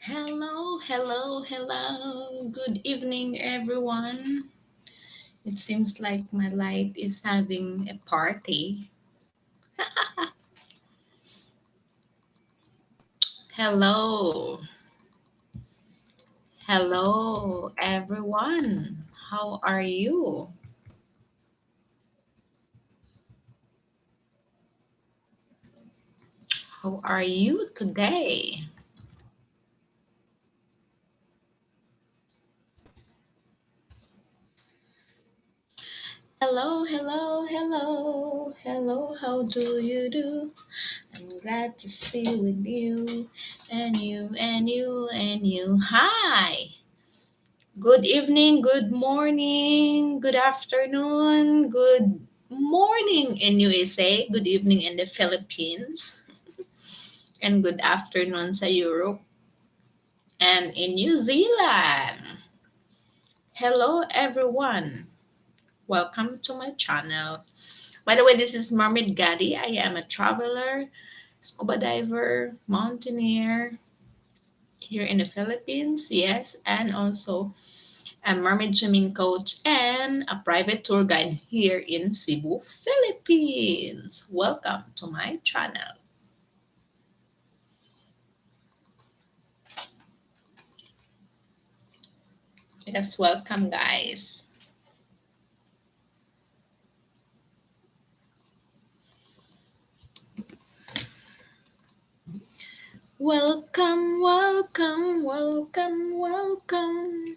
Hello, hello, hello. Good evening, everyone. It seems like my light is having a party. Hello, hello, everyone. How are you? How are you today? Hello, hello, hello, hello. How do you do? I'm glad to see with you and you and you and you. Hi. Good evening, good morning, good afternoon, good morning in USA, good evening in the Philippines, and good afternoon sa Europe and in New Zealand. Hello everyone. Welcome to my channel. By the way, this is Mermaid Gaddy. I am a traveler, scuba diver, mountaineer here in the Philippines. Yes, and also a mermaid swimming coach, and a private tour guide here in Cebu, Philippines. Welcome to my channel. Yes, welcome, guys. Welcome, welcome, welcome, welcome.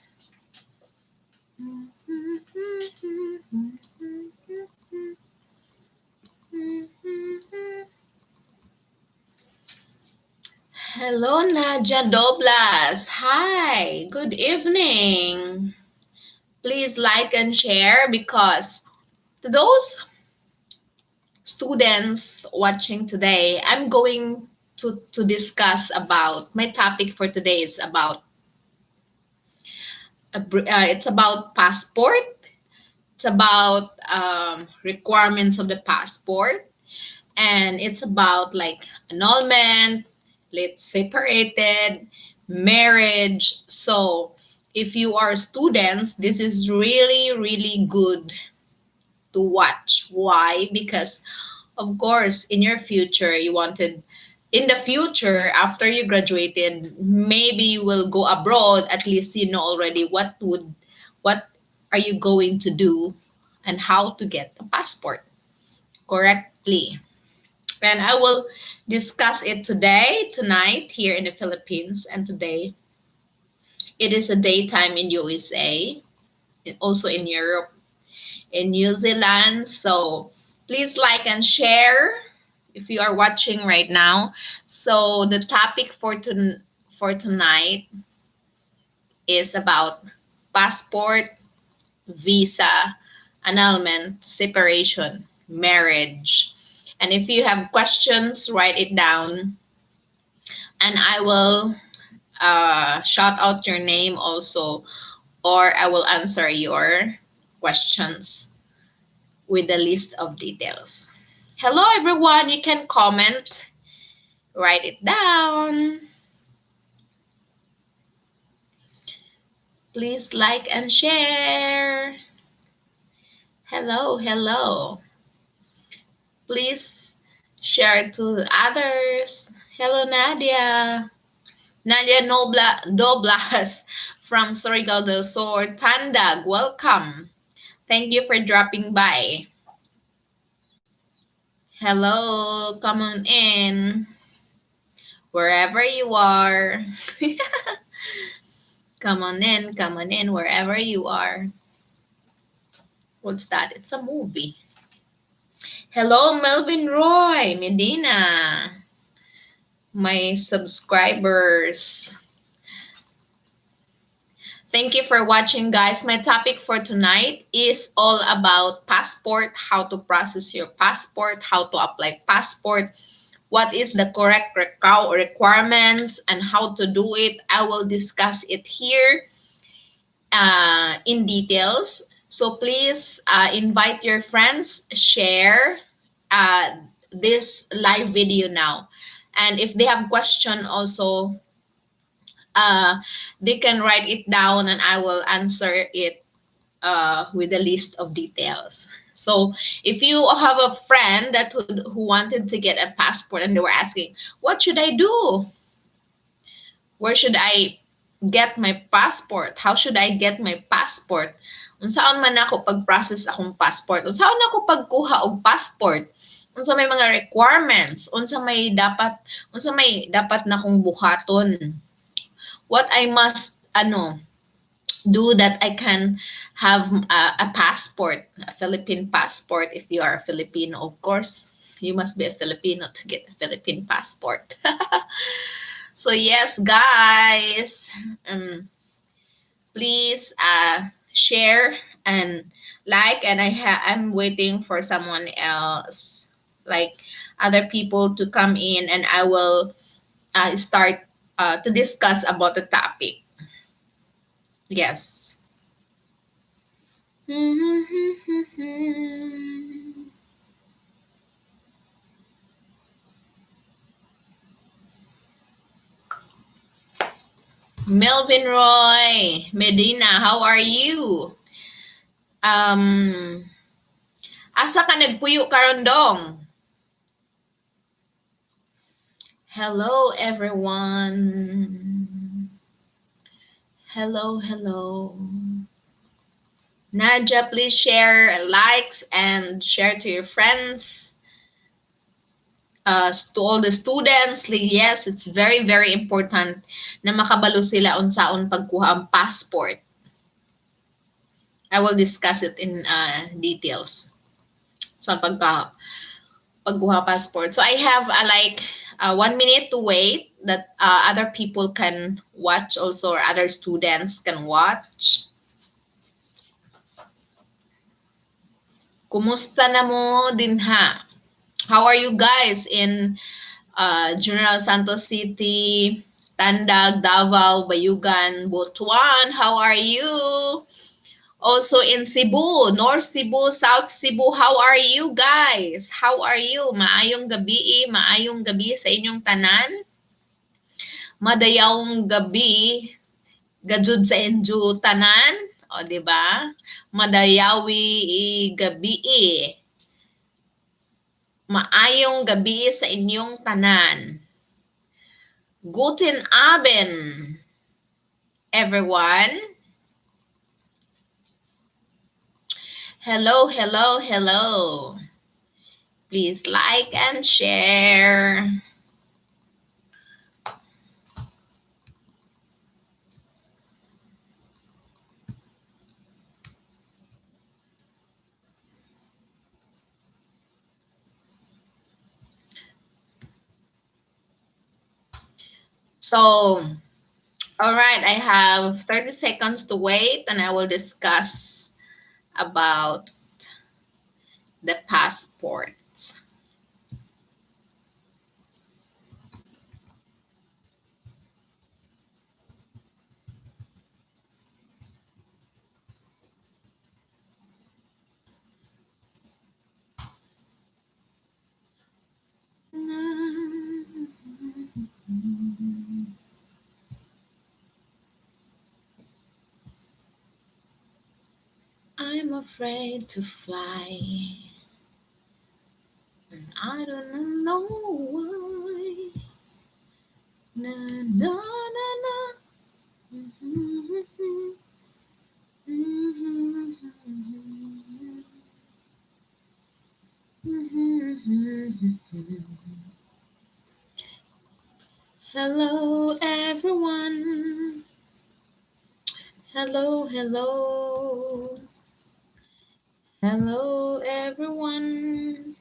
Hello, Nadia Doblas. Hi, good evening. Please like and share because to those students watching today, I'm going to discuss about my topic for today is about it's about passport. It's about requirements of the passport, and it's about like annulment, let's separated, marriage. So if you are students, this is really good to watch. Why? Because of course, in your future, you wanted, in the future, after you graduated, maybe you will go abroad. At least you know already what are you going to do and how to get the passport correctly. And I will discuss it today, tonight, here in the Philippines, and today. It is a daytime in USA, and also in Europe, in New Zealand. So please like and share if you are watching right now. So the topic for tonight is about passport, visa, annulment, separation, marriage. And if you have questions, write it down, and I will shout out your name also, or I will answer your questions with a list of details. Hello, everyone. You can comment, write it down. Please like and share. Hello, hello. Please share to others. Hello, Nadia. Nadia Doblas from Surigao del Sur, Tandag. Welcome. Thank you for dropping by. Hello, come on in. Wherever you are. come on in, wherever you are. What's that? It's a movie. Hello, Melvin Roy Medina, my subscribers. Thank you for watching, guys. My topic for tonight is all about passport, how to process your passport, how to apply passport, what is the correct requirements, and how to do it. I will discuss it here in details. So please invite your friends, share this live video now. And if they have question also, they can write it down and I will answer it with a list of details. So if you have a friend who wanted to get a passport and they were asking, what should I do? Where should I get my passport? How should I get my passport? Unsaon man ako pag-process akong passport? Unsaon ako pagkuha og passport? Unsa may mga requirements? Unsa may dapat na kong buhaton? What I must do that I can have a passport, a Philippine passport. If you are a Filipino, of course, you must be a Filipino to get a Philippine passport. So yes, guys, please share and like, and I'm waiting for someone else, like other people, to come in, and I will start to discuss about the topic. Yes. Melvin Roy Medina, how are you? Um, asa ka nagpuyo karon dong? Hello, everyone. Hello, hello. Nadia, please share likes and share to your friends. To all the students, yes, it's very, very important na makabalo sila unsaon pagkuha ang passport. I will discuss it in details. So pagkuha passport. So I have 1 minute to wait that other people can watch also, or other students can watch. Kumusta na mo din ha? How are you guys in General Santos City, Tandag, Davao, Bayugan, Butuan? How are you? Also in Cebu, North Cebu, South Cebu, how are you guys? How are you? Maayong gabi sa inyong tanan. Madayawng gabi, gajud sa inyo tanan. O, di ba? Madayawi gabi. Maayong gabi sa inyong tanan. Guten Abend, everyone. Hello, hello, hello. Please like and share. So, all right, I have 30 seconds to wait and I will discuss about the passports. I'm afraid to fly. And I don't know why. Na na na na. Hello, everyone. Hello, hello. Hello, everyone.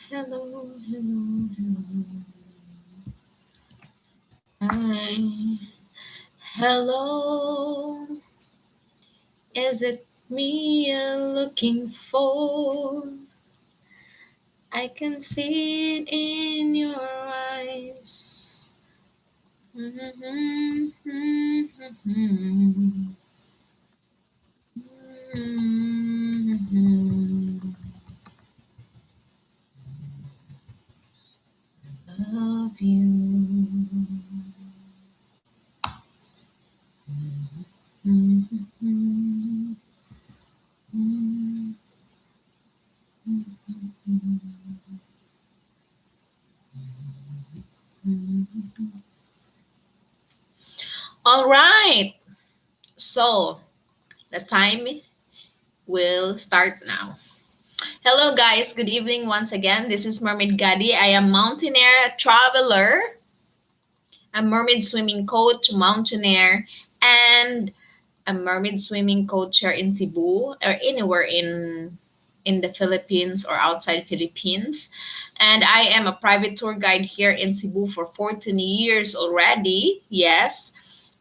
Hello, hello, hello. Hi. Hello. Is it me you're looking for? I can see it in your eyes. Love you. All right. So the time will start now. Hello, guys. Good evening once again. This is Mermaid Gadi. I am mountaineer traveler, a mermaid swimming coach, mountaineer, and a mermaid swimming coach here in Cebu or anywhere in the Philippines or outside Philippines. And I am a private tour guide here in Cebu for 14 years already. Yes.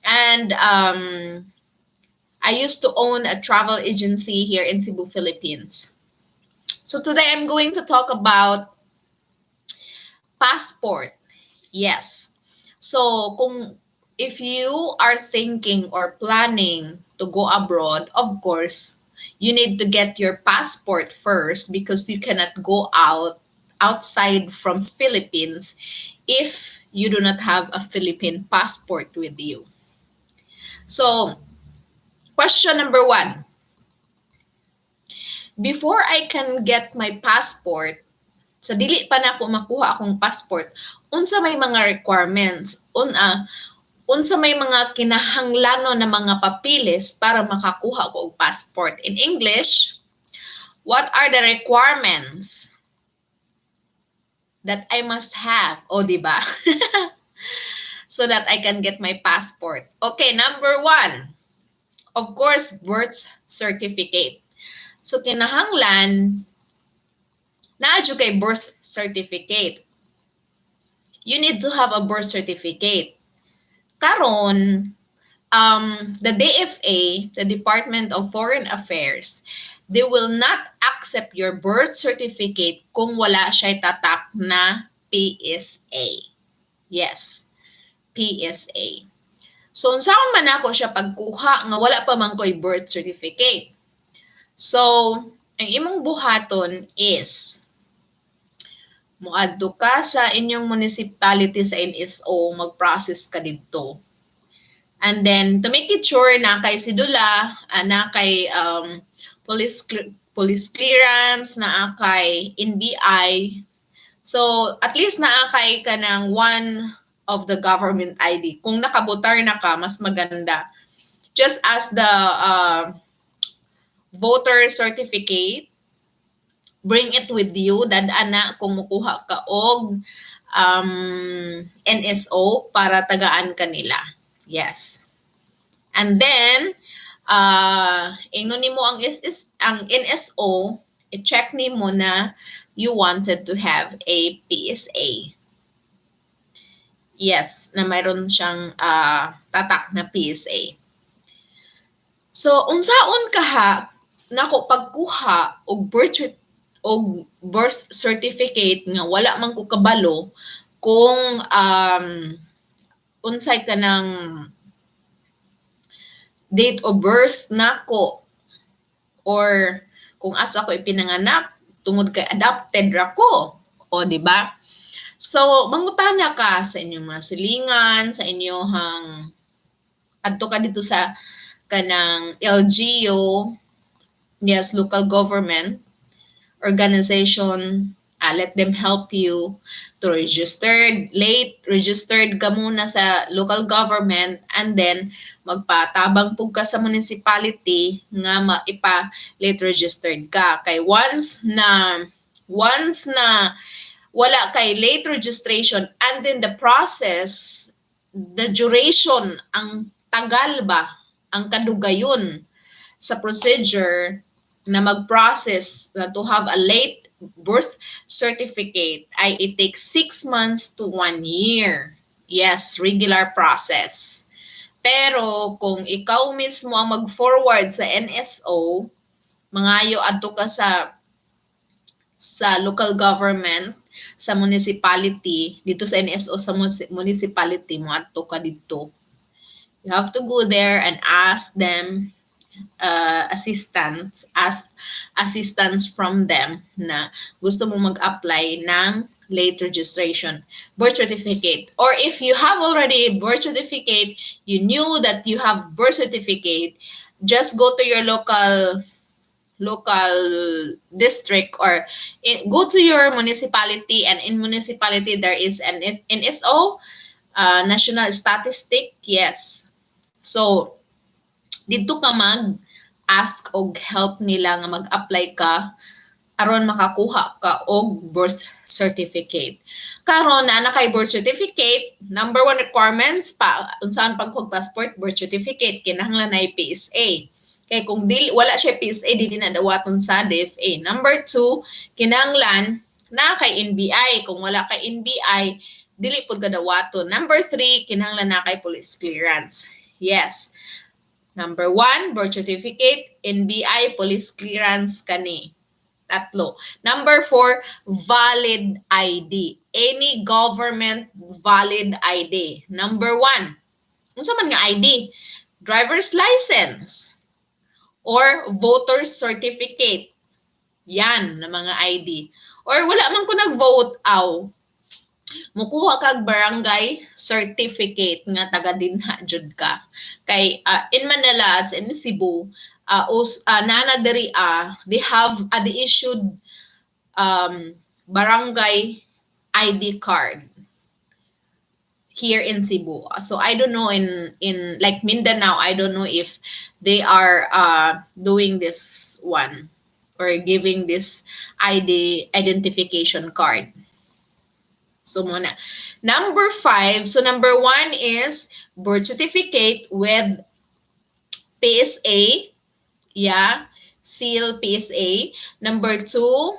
And I used to own a travel agency here in Cebu, Philippines. So today I'm going to talk about passport. Yes. So kung if you are thinking or planning to go abroad, of course, you need to get your passport first because you cannot go outside from Philippines if you do not have a Philippine passport with you. So, question number 1. Before I can get my passport, sa dili pa na ako makuha akong passport, unsa may mga requirements, unsa may mga kinahanglanon na mga papilis para makakuha ko og passport. In English, what are the requirements that I must have? O, di ba? So that I can get my passport. Okay, number 1, of course, birth certificate. So, kinahanglan na kay birth certificate. You need to have a birth certificate. Karon, the DFA, the Department of Foreign Affairs, they will not accept your birth certificate kung wala siya tatak na PSA. Yes, PSA. So, unsaon man ako siya pagkuha nga wala pa man ko'y birth certificate. So, ang imong buhaton is muadto ka sa inyong municipality sa NSO, mag-process ka dito. And then, to make it sure na kay sidula, na kay police clearance, na kay NBI. So, at least na kay ka ng one of the government ID. Kung nakabotar na ka, mas maganda. Just as the voter certificate, bring it with you, dadana kung mukuha ka og NSO para tagaan ka nila. Yes. And then, ingnon nimo ang NSO, i-check nimo na you wanted to have a PSA. Yes, na mayroon siyang tatak na PSA. So, unsaon kaha nako pagkuha og birth certificate nga wala man ko kabalo kung unsay ka ng date of birth nako or kung asa ko ipinanganak tungod kay adopted ra ko, o di ba? So mangutana ka sa inyong mga silingan, sa inyong adto ka dito sa kanang LGU, yes, local government organization, let them help you to registered ka muna sa local government, and then magpatabang pug ka sa municipality nga late registered ka. Kay once na wala kay late registration, and then the process, the duration, ang tagal ba, ang kadugayon sa procedure na mag-process na to have a late birth certificate ay it takes 6 months to 1 year. Yes, regular process. Pero kung ikaw mismo ang mag-forward sa NSO, mangayo adto ka sa local government, sa municipality, dito sa NSO sa municipality, mo adto ka dito. You have to go there and ask them assistance from them na gusto mo mag-apply ng late registration, birth certificate. Or if you have already a birth certificate, you knew that you have birth certificate, just go to your local district or go to your municipality, and in municipality there is an NSO, national statistic. Yes, so dito ka mag-ask og help nila nga mag-apply ka aron makakuha ka og birth certificate. Karon na kay birth certificate, number 1 requirements pa unsaon pagkuha passport, birth certificate, kinahanglan na PSA. Kay kung dili wala siya PSA, dili na dawaton sa DFA. Number 2, kinahanglan na kay NBI. Kung wala kay NBI, dili pud ka dawaton. Number 3, kinahanglan na kay police clearance. Yes. Number 1, birth certificate, NBI, police clearance kani. Tatlo. Number 4, valid ID. Any government valid ID. Number 1, unsa man nga ID? Driver's license or voter's certificate. Yan na mga ID. Or wala man ko nag-vote, mukuha kag barangay certificate nga taga dinha jud ka. Kay in Manila, in Cebu, nana diri they have they issued barangay ID card here in Cebu. So I don't know in like Mindanao, I don't know if they are doing this one or giving this ID identification card. So muna. Number 5, so number 1 is birth certificate with PSA. Yeah, seal PSA. Number 2,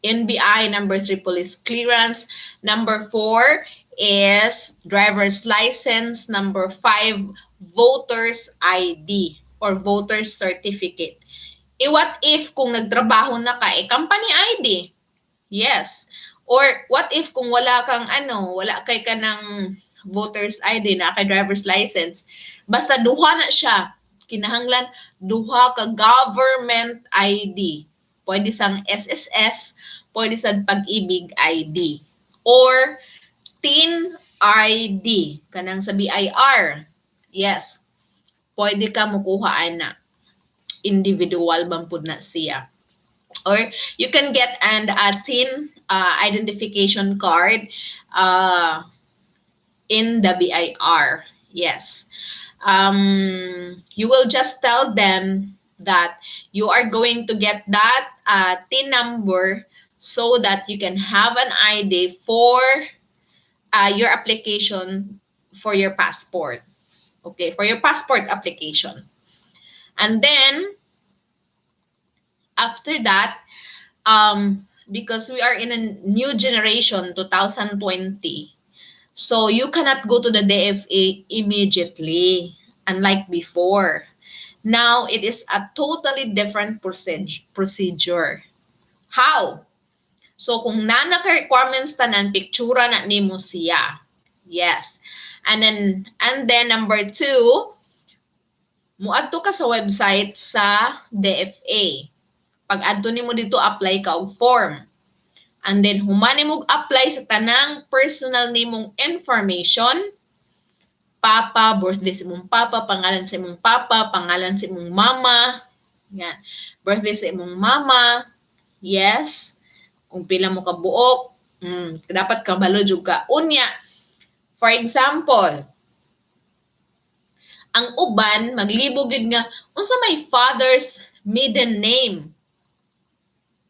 NBI. Number 3, police clearance. Number 4 is driver's license. Number 5, voter's ID or voter's certificate. What if kung nagtrabaho na ka, company ID? Yes. Or what if kung wala kang wala kay ka ng voter's ID na kay driver's license, basta duha na siya, kinahanglan duha ka government ID. Pwede sang SSS, pwede sa Pag-ibig ID, or TIN ID, kanang sa BIR. Yes, pwede ka mukuha na. Individual bang pud na siya. Or you can get a TIN identification card in the BIR. Yes. You will just tell them that you are going to get that TIN number so that you can have an ID for your application for your passport. Okay, for your passport application. And then, after that, because we are in a new generation, 2020, so you cannot go to the DFA immediately, unlike before. Now, it is a totally different procedure. How? So, kung nana ka requirements tanan, pictura na nimo siya. Yes. And then number 2, muadto ka sa website sa DFA. Pag adto nimo dito, apply ka og form. And then human nimo apply sa tanang personal nimong information, papa, birthday sa imong papa, pangalan sa imong papa, pangalan sa imong mama. Yan. Birthday sa imong mama. Yes. Kung pila mo ka buok, dapat kabalo jud ka. Unya, for example, ang uban maglibog gid nga unsa may father's maiden name.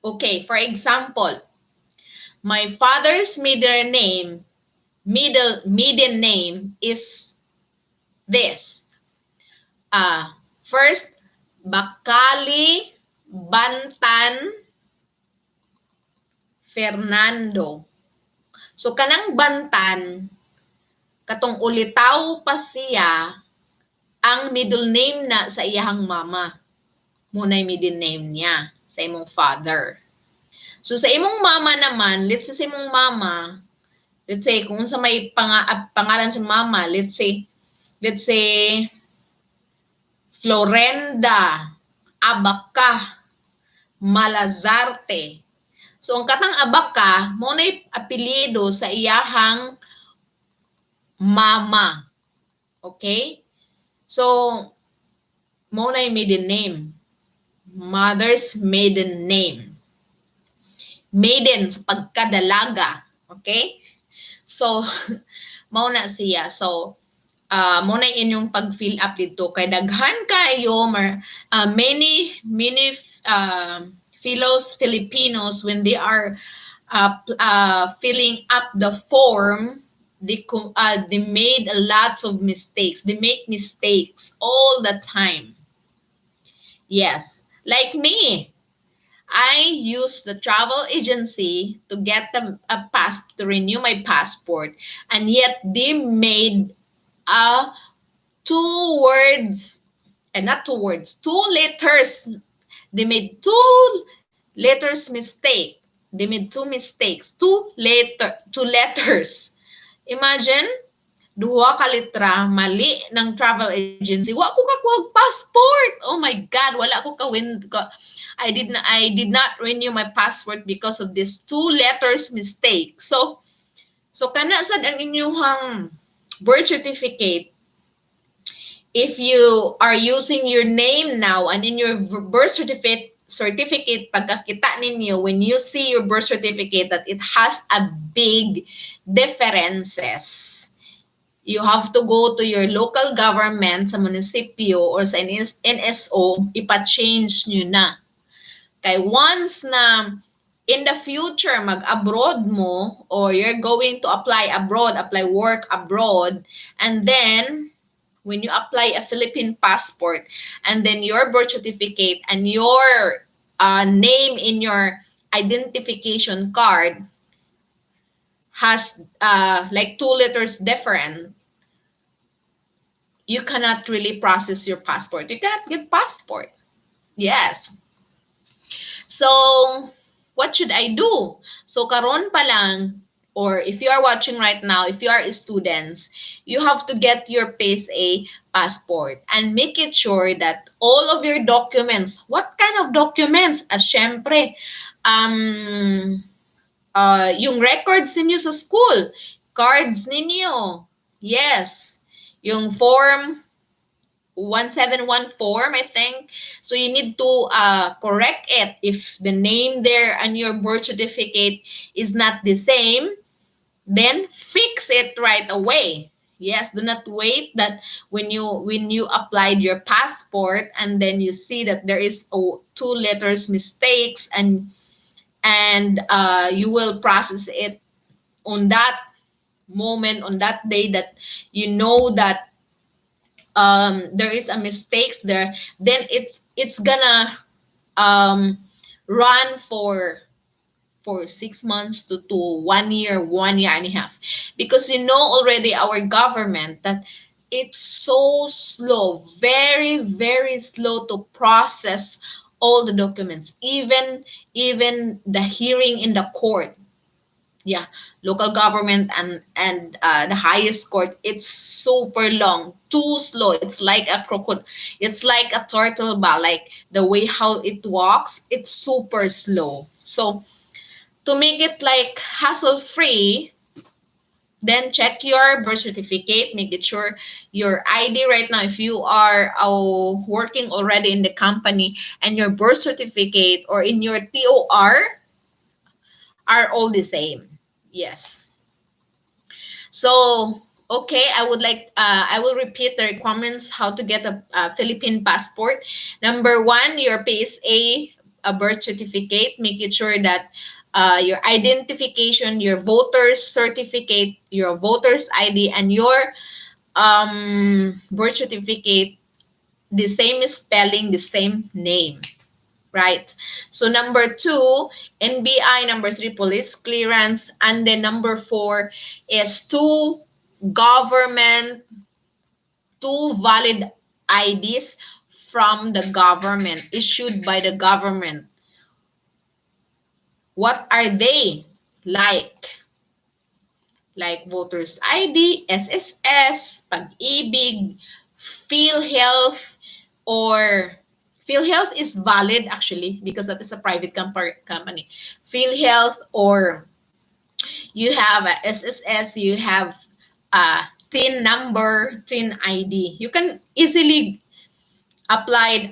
Okay, for example, my father's maiden name is this. First, Bakali Bantan Fernando. So kanang Bantan, katong ulitaw pa siya ang middle name na sa iyahang mama. Muna'y middle name niya sa imong father. So sa imong mama naman, let's say sa imong mama, let's say kung sa may pangalan sa mama, let's say Florenda, Abaca, Malazarte. So ang katang Abaca mo na apelyido sa iyahang mama. Okay? So mo na maiden name. Mother's maiden name. Maiden sa pagkadalaga. Okay? So mao na siya. So mo na inyong pag-fill up dito kay daghan kayo many fellows Filipinos when they are filling up the form, they made a lots of mistakes. They make mistakes all the time. Yes, like me. I used the travel agency to get to renew my passport, and yet they made two words, and not two words, two letters. They made two letters mistake. They made two mistakes, two letters. Imagine, duha ka litra mali ng travel agency. Wa ko kakuha passport. Oh my God, wala ko I did not renew my passport because of this two letters mistake. So kana sad ang inyong birth certificate. If you are using your name now and in your birth certificate, pagkakita ninyo, when you see your birth certificate that it has a big differences, you have to go to your local government sa munisipyo or sa NSO, ipa-change nyo na. Kay once na in the future mag-abroad mo or you're going to apply abroad, apply work abroad, and then when you apply a Philippine passport and then your birth certificate and your name in your identification card has like two letters different, you cannot really process your passport. You cannot get passport. Yes. So, what should I do? So, karon pa lang, or if you are watching right now, if you are students, you have to get your PSA passport and make it sure that all of your documents, what kind of documents? Syempre, yung records ninyo sa school, cards ninyo, yes, yung form 171 form, I think. So you need to correct it if the name there and your birth certificate is not the same, then fix it right away. Yes, do not wait that when you applied your passport and then you see that there is two letters mistakes and you will process it on that moment, on that day that you know that there is a mistakes there, then it's gonna run for 6 months to 1 year, 1 year and a half, because you know already our government that it's so slow, very very slow to process all the documents, even the hearing in the court. Yeah, local government and the highest court, it's super long, too slow. It's like a crocodile, it's like a turtle ba, like the way how it walks, it's super slow. So to make it like hassle free, then check your birth certificate, make it sure your ID right now, if you are working already in the company, and your birth certificate or in your TOR are all the same. Yes. So, okay, I will repeat the requirements how to get a Philippine passport. Number one, your PSA, a birth certificate. Make it sure that your identification, your voter's certificate, your voter's ID, and your birth certificate, the same spelling, the same name. Right. So number two, NBI. Number three, police clearance. And then number four is two valid IDs from the government, issued by the government. What are they? Like voters ID, SSS, Pag-ibig, PhilHealth, or PhilHealth is valid actually because that is a private company. PhilHealth, or you have a SSS, you have a TIN number, TIN ID. You can easily apply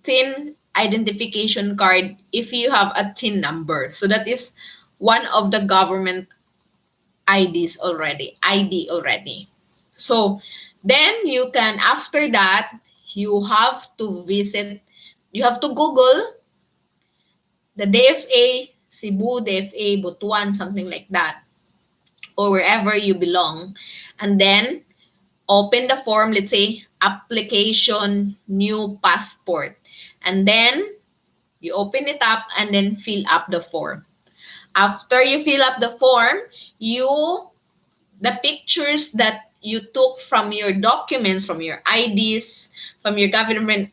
TIN identification card if you have a TIN number. So that is one of the government ID already. So then you can, after that, you have to visit, you have to Google the DFA, Cebu, DFA, Butuan, something like that, or wherever you belong. And then open the form, let's say application new passport. And then you open it up and then fill up the form. After you fill up the form, you the pictures that you took from your documents, from your IDs, from your government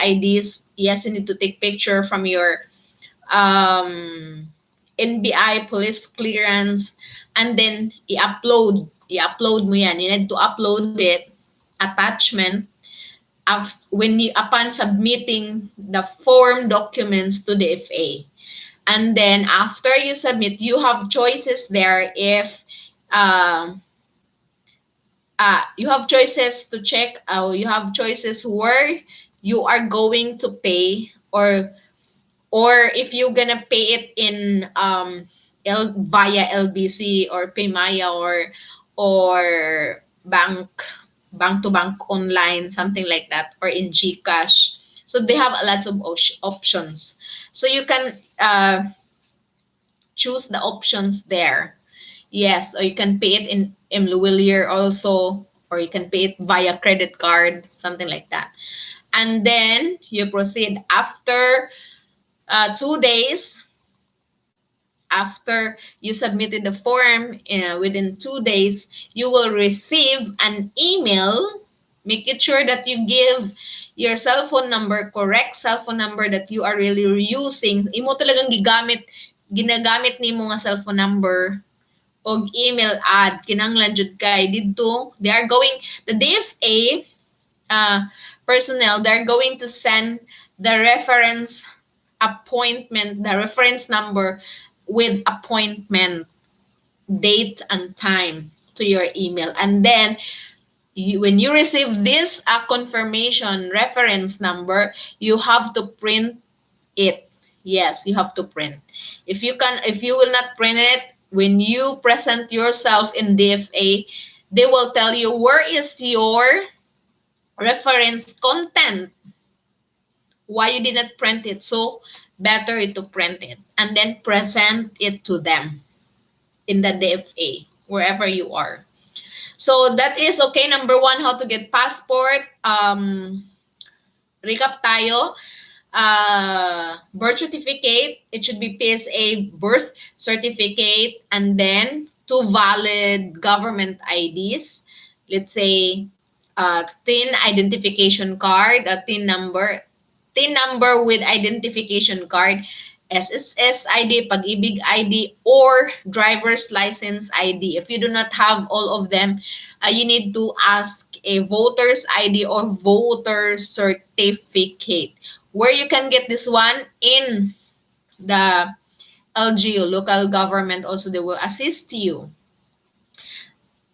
IDs. Yes, you need to take picture from your um, NBI police clearance, and then i-upload mo yan. You need to upload it, attachment, when you upon submitting the form documents to the FA. And then after you submit, you have choices there. If you have choices to check, you have choices where you are going to pay, or if you're gonna pay it in via LBC or Paymaya, or bank to bank online, something like that, or in GCash. So they have a lot of options. So you can choose the options there. Yes, or you can pay it in Imluwilier also, or you can pay it via credit card, something like that. And then you proceed after 2 days. After you submitted the form, within 2 days, you will receive an email. Make it sure that you give your cell phone number, correct cell phone number that you are really using. Imo talagang ginagamit ni mo nga cell phone number og email ad kinahanglan jud kay didto they are going, the DFA personnel, they're going to send the reference the reference number with appointment date and time to your email. And then when you receive this confirmation reference number, you have to print it. Yes, you have to print. If you will not print it, when you present yourself in DFA, they will tell you where is your reference content, why you did not print it. So better to print it and then present it to them in the DFA wherever you are. So that is okay. Number one, how to get passport. Recap tayo. Birth certificate, it should be PSA birth certificate, and then two valid government IDs. Let's say TIN identification card, a TIN number with identification card, SSS ID, Pag-ibig ID, or driver's license ID. If you do not have all of them, you need to ask a voter's ID or voter certificate. Where you can get this one, in the LGU, local government, also they will assist you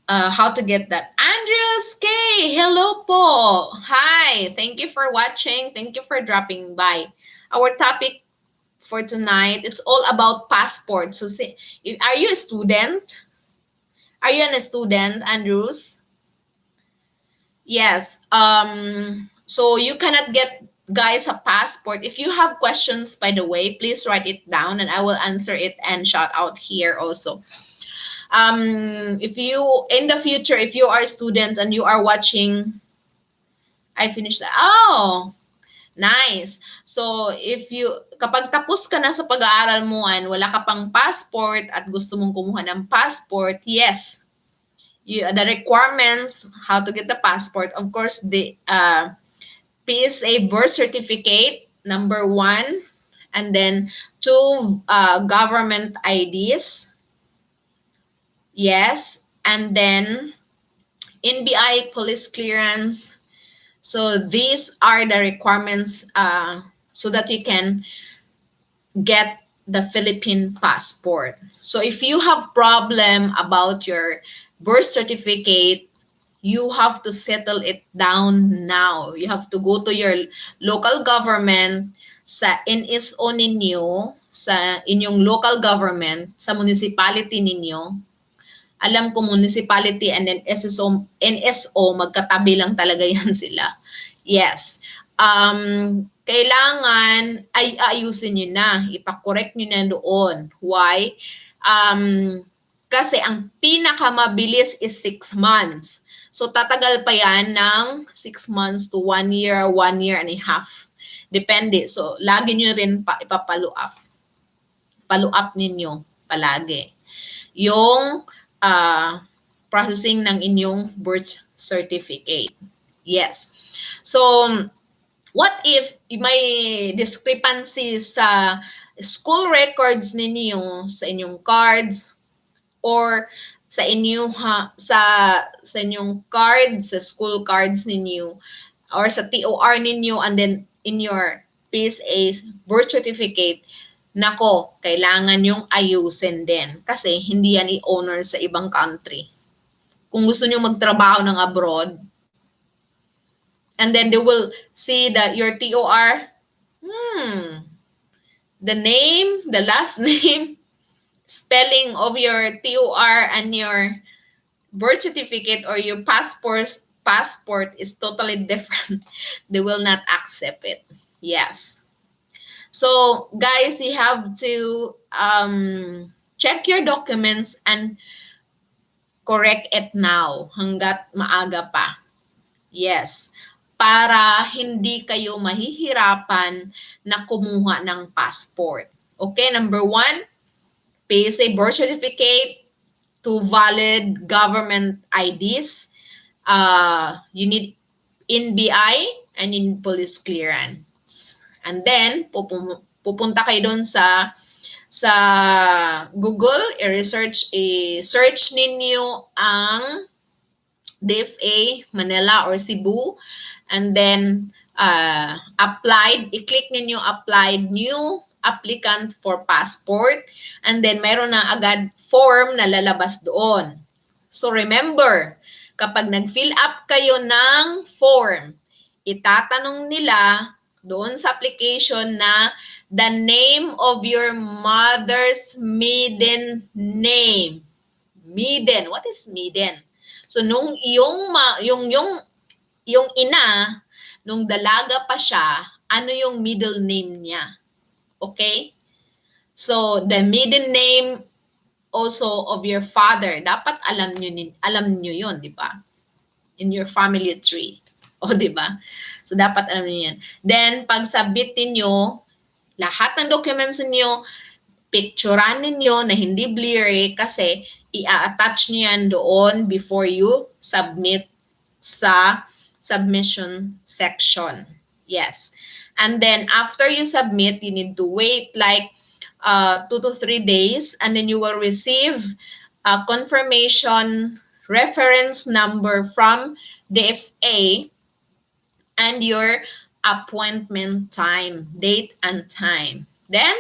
how to get that. Andreas K, hello po. Hi, thank you for watching. Thank you for dropping by. Our topic for tonight, it's all about passport. So are you a student? Are you a student, Andrews? Yes. So you cannot get, guys, a passport. If you have questions, by the way, please write it down and I will answer it and shout out here also. If you, in the future, if you are a student and you are watching, I finished that. Oh, nice. So if you, kapag tapos ka na sa pag-aaral mo and wala ka pang passport at gusto mong kumuha ng passport, yes, the requirements, how to get the passport, of course, the PSA birth certificate, number one, and then two government IDs. Yes, and then NBI police clearance. So these are the requirements so that you can get the Philippine passport. So if you have problem about your birth certificate, you have to settle it down now. You have to go to your local government sa NSO ninyo, sa inyong local government, sa municipality ninyo. Alam ko municipality and then NSO, magkatabi lang talaga yan sila. Yes. Kailangan ay ayusin nyo na. Ipakorek nyo na doon. Why? Kasi ang pinakamabilis is 6 months. So, tatagal pa yan ng 6 months to 1 year, 1 year and a half. Depende. So, lagi nyo rin ipapalo up. Follow up ninyo palagi. Yung processing ng inyong birth certificate. Yes. So, what if may discrepancy sa school records ninyo, sa inyong cards, or sa inyong sa inyong cards, sa school cards ninyo, or sa TOR ninyo, and then in your PSA birth certificate, nako, kailangan yung ayusin din kasi hindi yan i-honor sa ibang country. Kung gusto nyo magtrabaho ng abroad, and then they will see that your TOR, the name, the last name, spelling of your TOR and your birth certificate or your passport is totally different. They will not accept it. Yes. So, guys, you have to check your documents and correct it now hanggat maaga pa. Yes. Para hindi kayo mahihirapan na kumuha ng passport. Okay, number 1, PSA birth certificate, 2 valid government IDs. You need NBI and in police clearance. And then, pupunta kayo doon sa Google, search ninyo ang DFA Manila or Cebu, and then i-click ninyo applied new applicant for passport, and then mayroon na agad form na lalabas doon. So remember, kapag nag-fill up kayo ng form, itatanong nila doon sa application na the name of your mother's maiden name. Maiden. What is maiden? So nung yung ina, nung dalaga pa siya, ano yung middle name niya? Okay? So the maiden name also of your father, dapat alam niyo 'yon, di ba? In your family tree. O, di ba? So, dapat alam niyo yan. Then, pag submit niyo lahat ng documents niyo, picturean ninyo na hindi blurry kasi i-attach niyo yan doon before you submit sa submission section. Yes. And then, after you submit, you need to wait like 2 to 3 days, and then you will receive a confirmation reference number from DFA and your appointment time, date and time. Then,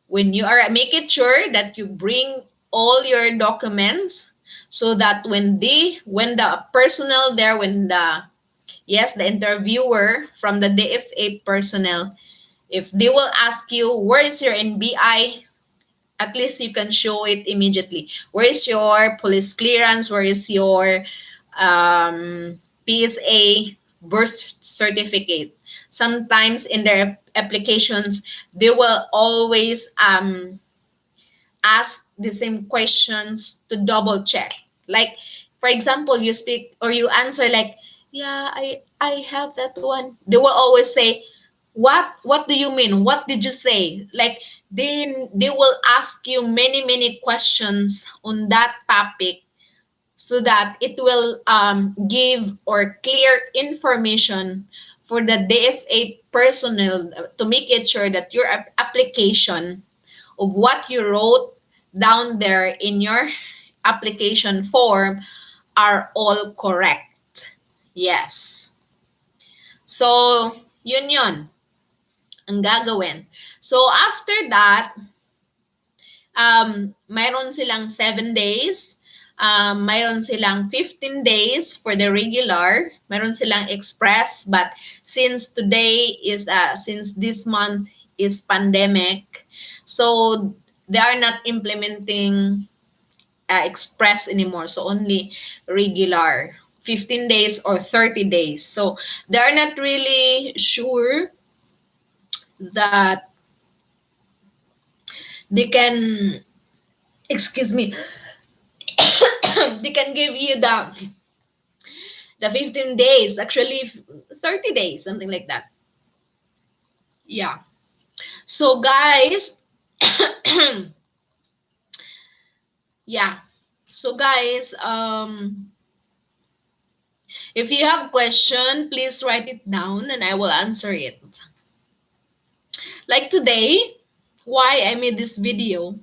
when you are, make it sure that you bring all your documents so that when the personnel there, the interviewer from the DFA personnel, if they will ask you, where is your NBI? At least you can show it immediately. Where is your police clearance? Where is your PSA birth certificate? Sometimes in their applications, they will always ask the same questions to double check. Like, for example, you speak or you answer like, yeah, I have that one. They will always say, what do you mean? What did you say? Like, they will ask you many questions on that topic so that it will give or clear information for the DFA personnel to make it sure that your application of what you wrote down there in your application form are all correct. Yes. So, yun ang gagawin. So, after that, mayroon silang 7 days, mayroon silang 15 days for the regular, mayroon silang express, but since today is, since this month is pandemic, so they are not implementing express anymore. So only regular, 15 days or 30 days. So they are not really sure that they can, excuse me, they can give you the 15 days, actually 30 days, something like that. Yeah. So guys, yeah. So guys, if you have question, please write it down and I will answer it. Like today, why I made this video.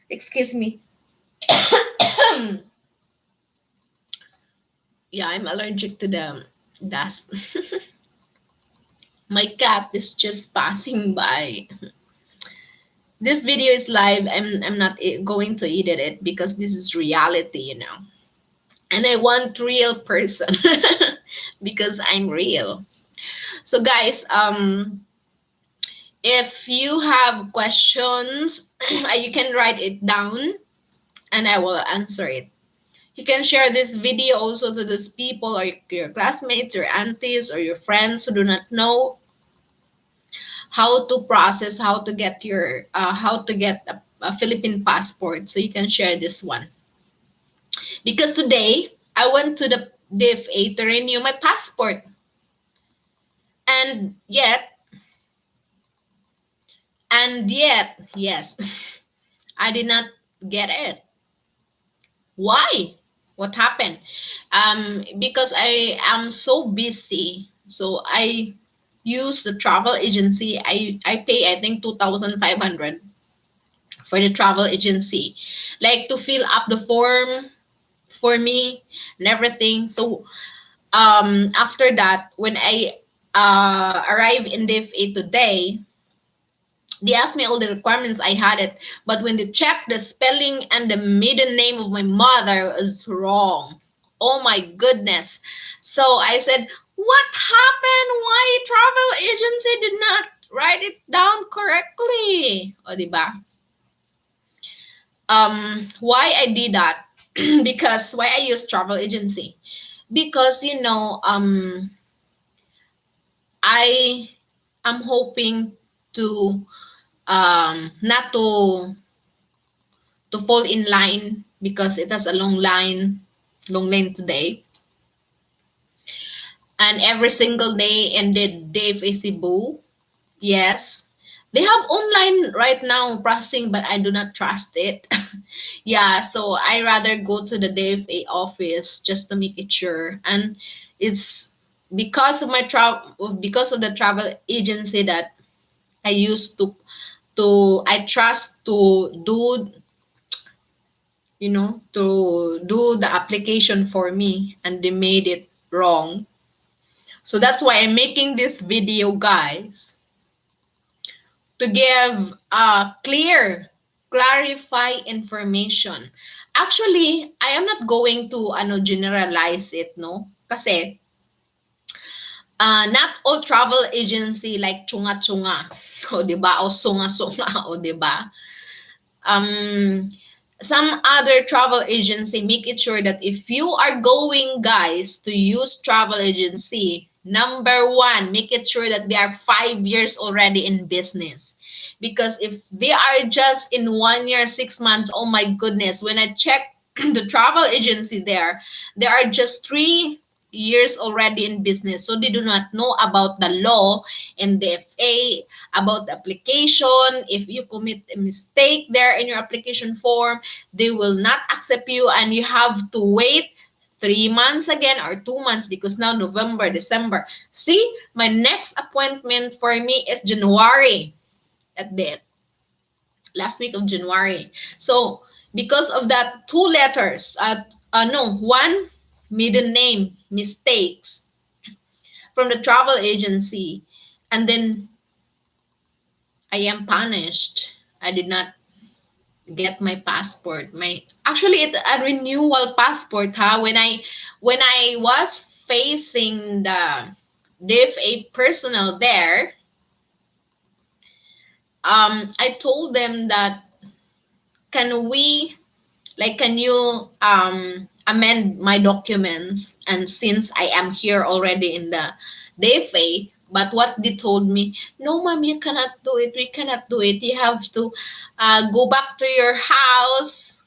Excuse me. Yeah, I'm allergic to the dust. My cat is just passing by. This video is live. I'm not going to edit it because this is reality, And I want real person because I'm real. So guys, if you have questions, you can write it down and I will answer it. You can share this video also to those people or your classmates, your aunties, or your friends who do not know how to process, how to get a Philippine passport. So you can share this one. Because today I went to the DFA to renew my passport, and yet, yes, I did not get it. Why? What happened? Because I am so busy. So I use the travel agency. I pay, I think, 2,500 for the travel agency, like to fill up the form for me and everything. So after that, when I arrive in DFA today, they asked me all the requirements. I had it, but when they checked, the spelling and the maiden name of my mother was wrong. Oh my goodness. So I said, what happened? Why travel agency did not write it down correctly? O, diba? Why I did that? Because why I use travel agency? Because I am hoping to not to fall in line because it has a long lane today. And every single day in the DFA Cebu, yes, they have online right now processing, but I do not trust it. Yeah, so I rather go to the DFA office just to make it sure. And it's because of my because of the travel agency that I used I trust to do, to do the application for me, and they made it wrong. So that's why I'm making this video, guys, to give clarify information. Actually, I am not going to generalize it, no? Kasi not all travel agency like chunga-chunga, o 'di ba? O sunga-sunga, o 'di ba? Some other travel agency make it sure that if you are going, guys, to use travel agency, number one, make it sure that they are 5 years already in business. Because if they are just in 1 year, 6 months, oh my goodness, when I check the travel agency there, they are just 3 years already in business. So they do not know about the law and the FA, about the application. If you commit a mistake there in your application form, they will not accept you and you have to wait 3 months again or 2 months because now November, December. See, my next appointment for me is January at the last week of January. So because of that, two letters, no, one middle name mistakes from the travel agency, and then I am punished. I did not get my passport. My actually it's a renewal passport, huh? When I was facing the DFA personnel there, I told them that can we can you amend my documents, and since I am here already in the DFA, but what they told me, no ma'am, you cannot do it, we cannot do it, you have to go back to your house,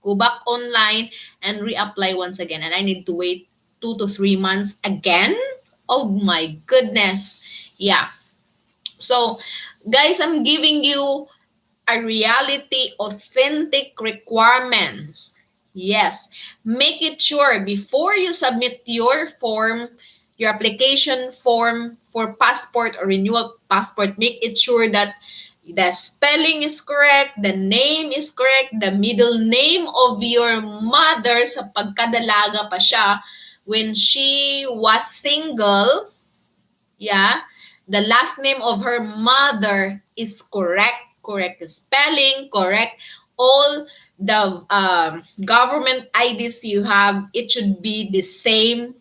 go back online and reapply once again, and I need to wait 2 to 3 months again. Oh my goodness. Yeah. So guys, I'm giving you a reality authentic requirements. Yes, make it sure before you submit your form, your application form for passport or renewal passport, make it sure that the spelling is correct, the name is correct, the middle name of your mother sa pagkadalaga pa siya when she was single, yeah, the last name of her mother is correct spelling, correct. All the government IDs you have, it should be the same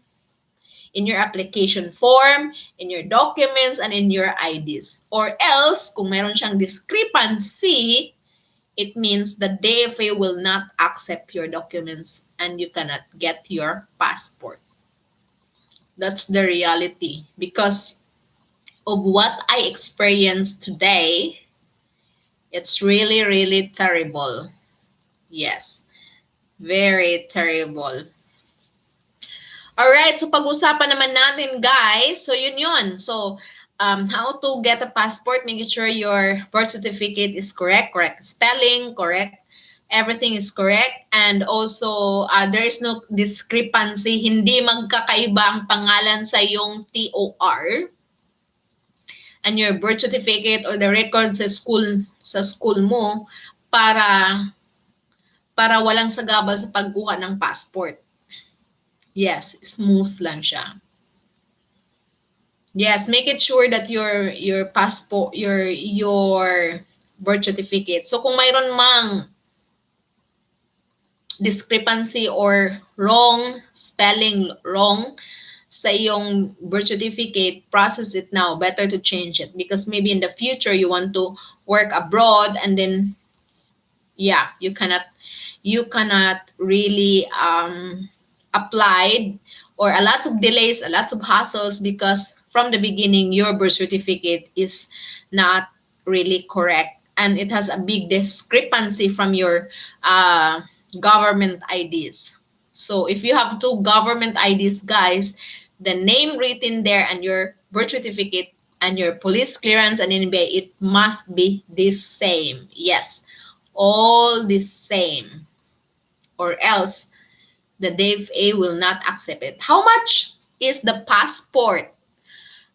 in your application form, in your documents, and in your IDs. Or else, kung meron siyang discrepancy, it means the DFA will not accept your documents and you cannot get your passport. That's the reality because of what I experienced today. It's really, really terrible. Yes, very terrible. Alright, so pag-usapan naman natin guys. So yun. So how to get a passport, making sure your birth certificate is correct spelling, correct, everything is correct. And also, there is no discrepancy, hindi magkakaiba ang pangalan sa iyong TOR and your birth certificate or the record sa school mo para walang sagabal sa pagkuha ng passport. Yes, smooth lang siya. Yes, make it sure that your passport, your birth certificate. So kung mayroon mang discrepancy or wrong spelling, wrong sa iyong birth certificate, process it now. Better to change it because maybe in the future you want to work abroad and then yeah, you cannot really applied, or a lot of delays, a lot of hassles because from the beginning your birth certificate is not really correct and it has a big discrepancy from your government IDs. So if you have two government IDs, guys, the name written there and your birth certificate and your police clearance and NBI, it must be the same. Yes, all the same, or else the DFA will not accept it. How much is the passport?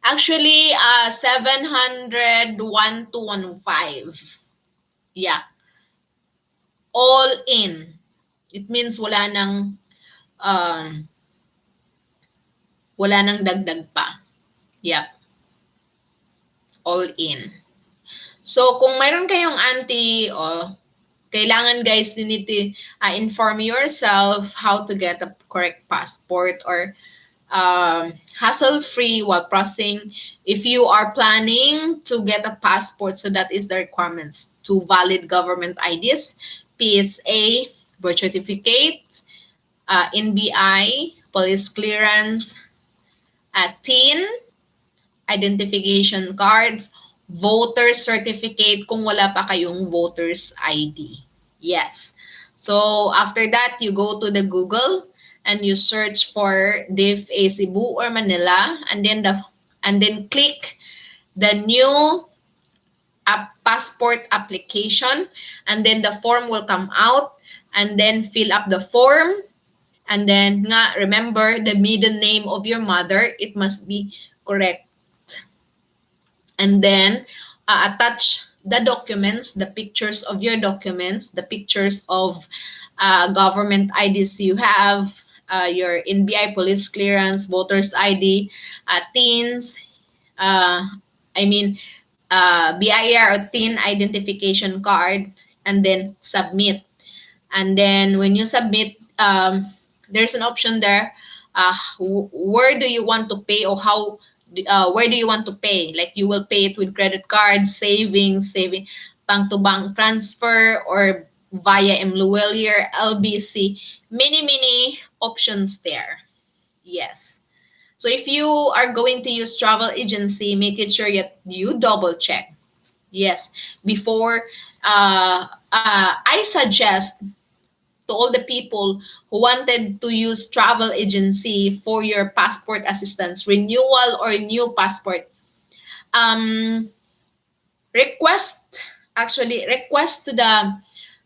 Actually, 701 to 105. Yeah. All in. It means wala nang dagdag pa. Yep. All in. So, kung mayroon kayong auntie, kailangan guys, you need to inform yourself how to get a correct passport or hassle-free while processing. If you are planning to get a passport, so that is the requirements: 2 valid government IDs, PSA, birth certificate, NBI, police clearance, TIN, identification cards, voter certificate kung wala pa kayong voter's ID. Yes. So after that, you go to the Google and you search for DFA Cebu or Manila, and then click the new passport application, and then the form will come out, and then fill up the form, And then nga, remember the maiden name of your mother, it must be correct. And then attach the documents, the pictures of your documents, the pictures of government IDs you have, your NBI police clearance, voters ID, teens, uh, I mean, BIR or teen identification card, and then submit. And then when you submit, there's an option there. Where do you want to pay, or how? Where do you want to pay? Like you will pay it with credit card, saving, bank to bank transfer, or via MLuelier, LBC. Many options there. Yes. So if you are going to use travel agency, make it sure that you double check. Yes, before I suggest to all the people who wanted to use travel agency for your passport assistance renewal or new passport, um, request to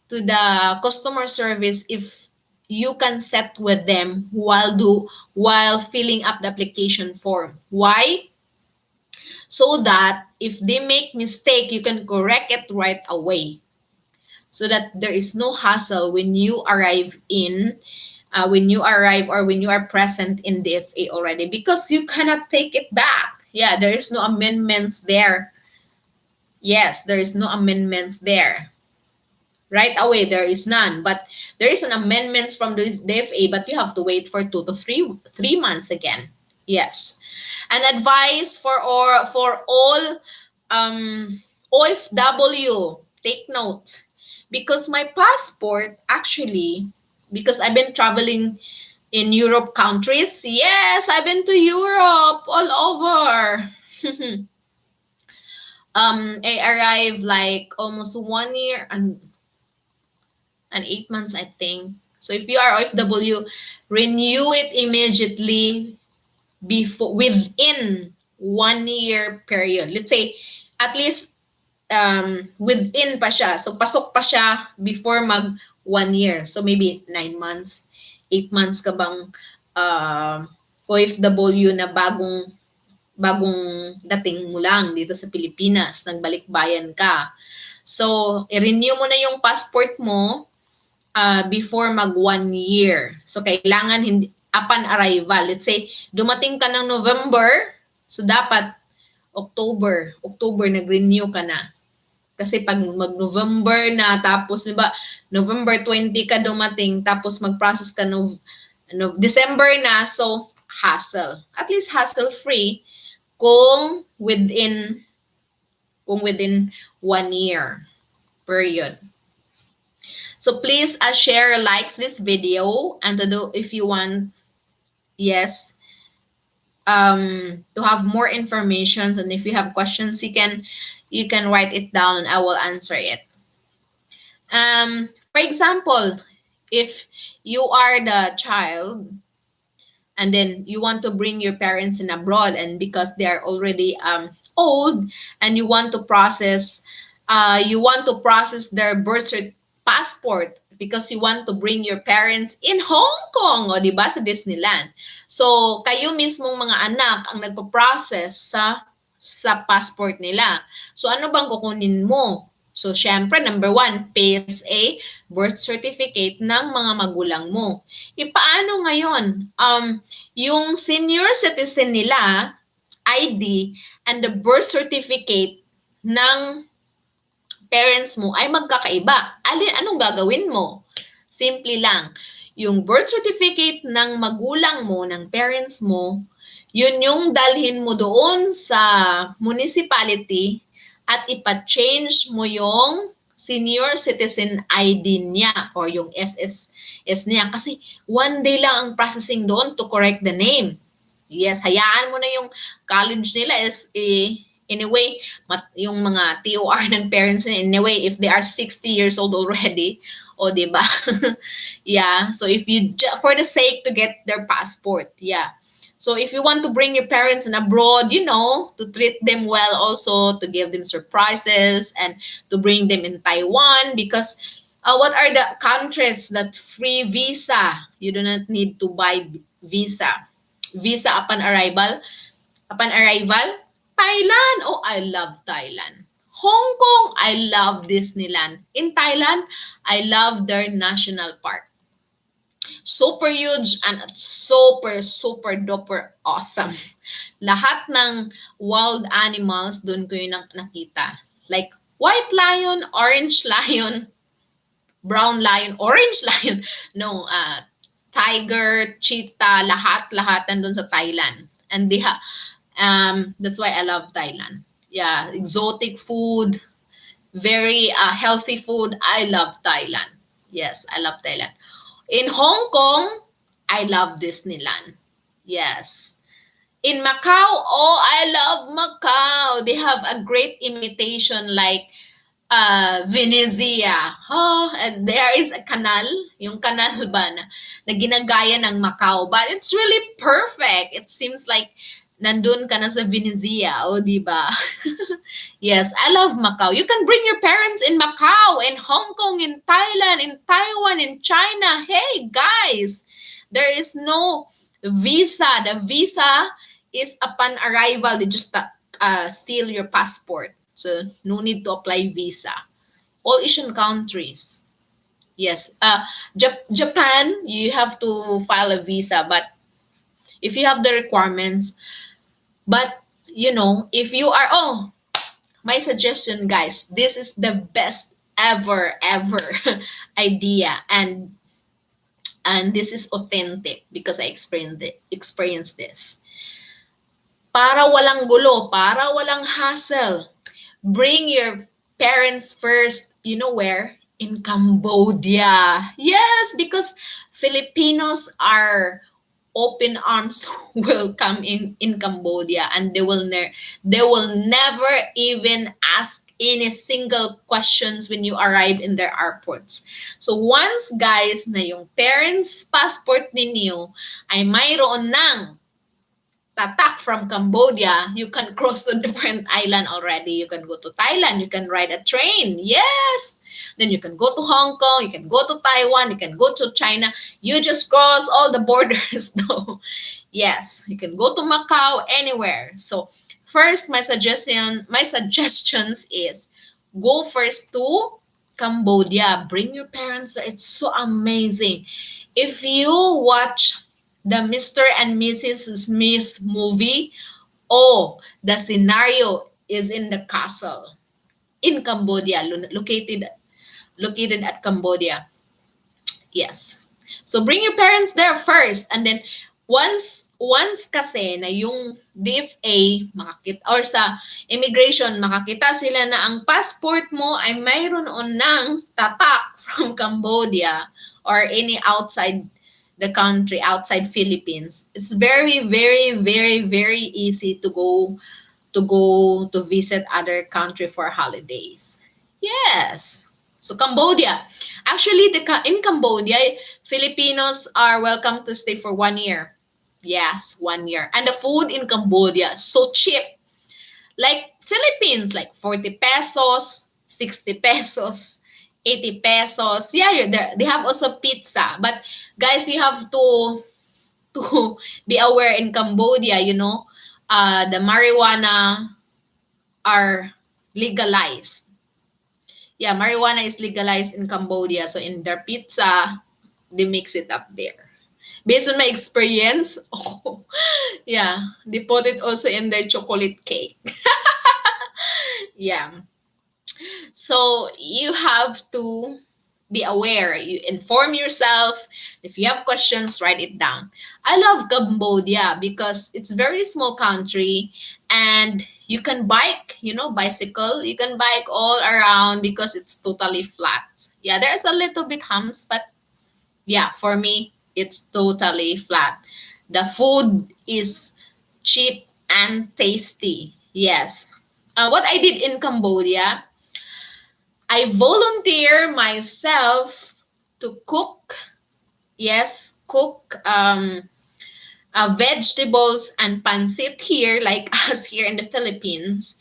the customer service if you can set with them while filling up the application form. Why? So that if they make mistake, you can correct it right away, so that there is no hassle when you arrive or when you are present in DFA already, because you cannot take it back. Yeah, there is no amendments there. Yes, there is no amendments there. Right away, there is none. But there is an amendments from the DFA, but you have to wait for 2 to 3 months again. Yes. An advice for all OFW, take note. Because my passport, actually, because I've been traveling in Europe countries. Yes, I've been to Europe all over. I arrived like almost 1 year and 8 months, I think. So if you are OFW, renew it immediately within 1 year period. Let's say at least within pa siya. So pasok pa siya before mag 1 year. So maybe 9 months, 8 months ka bang OFW na bagong dating mo lang dito sa Pilipinas, nagbalik bayan ka. So, i-renew mo na yung passport mo before mag 1 year. So, kailangan upon arrival. Let's say, dumating ka ng November, so dapat October nag-renew ka na. Kasi pag mag-November na, tapos, di ba, November 20 ka dumating, tapos mag-process ka December na, so hassle. At least hassle-free kung within 1 year period. So please share, likes this video, and to do if you want, yes, to have more information, and if you have questions, you can write it down and I will answer it. For example, if you are the child and then you want to bring your parents in abroad, and because they are already old, and you want to process their passport, because you want to bring your parents in Hong Kong, o di ba, sa Disneyland. So kayo mismong mga anak ang nagpo-process sa passport nila. So ano bang kukunin mo? So syempre, number 1, PSA, birth certificate ng mga magulang mo. Paano ngayon? Yung senior citizen nila, ID, and the birth certificate ng parents mo ay magkakaiba. Anong gagawin mo? Simple lang. Yung birth certificate ng magulang mo, ng parents mo, yun yung dalhin mo doon sa municipality at ipa-change mo yung senior citizen ID niya or yung SSS niya. Kasi 1 day lang ang processing doon to correct the name. Yes, hayaan mo na yung college nila is anyway, yung mga TOR ng parents niya, anyway, if they are 60 years old already, o diba? Yeah, so if you, for the sake to get their passport, yeah. So if you want to bring your parents in abroad, to treat them well also, to give them surprises, and to bring them in Taiwan, because What are the countries that free visa? You do not need to buy visa. Visa upon arrival. Upon arrival, Thailand. Oh, I love Thailand. Hong Kong, I love Disneyland. In Thailand, I love their national park. Super huge and super, super duper awesome. Lahat ng wild animals, doon ko yun nakita. Like white lion, orange lion, brown lion, orange lion. No, tiger, cheetah, lahat nandun sa Thailand. And that's why I love Thailand. Yeah, exotic food, very healthy food. I love Thailand. Yes, I love Thailand. In Hong Kong, I love Disneyland. Yes. In Macau, oh, I love Macau. They have a great imitation like Venezia. Oh, and there is a canal, yung canal ba na ginagaya ng Macau. But it's really perfect. It seems like nandun ka na sa Venezia. Oh, di ba? Yes, I love Macau. You can bring your parents in Macau, in Hong Kong, in Thailand, in Taiwan, in China. Hey, guys, there is no visa. The visa is upon arrival. They just seal your passport. So, no need to apply visa. All Asian countries. Yes. Japan, you have to file a visa, but if you have the requirements, but if you are, oh, my suggestion, guys, this is the best ever idea, and this is authentic because I experienced this. Para walang gulo, para walang hassle, bring your parents first. You know where? In Cambodia. Yes, because Filipinos are open arms welcome in Cambodia, and they will never even ask any single questions when you arrive in their airports. So once, guys, na yung parents passport ninyo ay mayroon ng tatak from Cambodia, you can cross to different island already. You can go to Thailand, you can ride a train. Yes. Then you can go to Hong Kong, you can go to Taiwan, you can go to China. You just cross all the borders though. Yes, you can go to Macau, anywhere. So first, my suggestions is go first to Cambodia. Bring your parents there. It's so amazing. If you watch the Mr. and Mrs. Smith movie, oh, the scenario is in the castle in Cambodia, located at Cambodia. Yes. So bring your parents there first, and then once kasi na yung DFA makakita or sa immigration makakita sila na ang passport mo ay mayroon ng tatak from Cambodia or any outside the country, outside Philippines, it's very, very, very, very easy to go to visit other country for holidays. Yes. So Cambodia. Actually, in Cambodia, Filipinos are welcome to stay for 1 year. Yes, 1 year. And the food in Cambodia is so cheap. Like Philippines, like 40 pesos, 60 pesos, 80 pesos. Yeah, they have also pizza. But guys, you have to be aware in Cambodia, the marijuana are legalized. Yeah, marijuana is legalized in Cambodia. So in their pizza, they mix it up there. Based on my experience, oh, yeah, they put it also in their chocolate cake. Yeah. So you have to be aware. You inform yourself. If you have questions, write it down. I love Cambodia because it's a very small country, and you can bicycle. You can bike all around because it's totally flat. Yeah, there's a little bit humps, but yeah, for me, it's totally flat. The food is cheap and tasty. Yes. What I did in Cambodia, I volunteer myself to cook. Yes, cook vegetables and pancit here, like us here in the Philippines,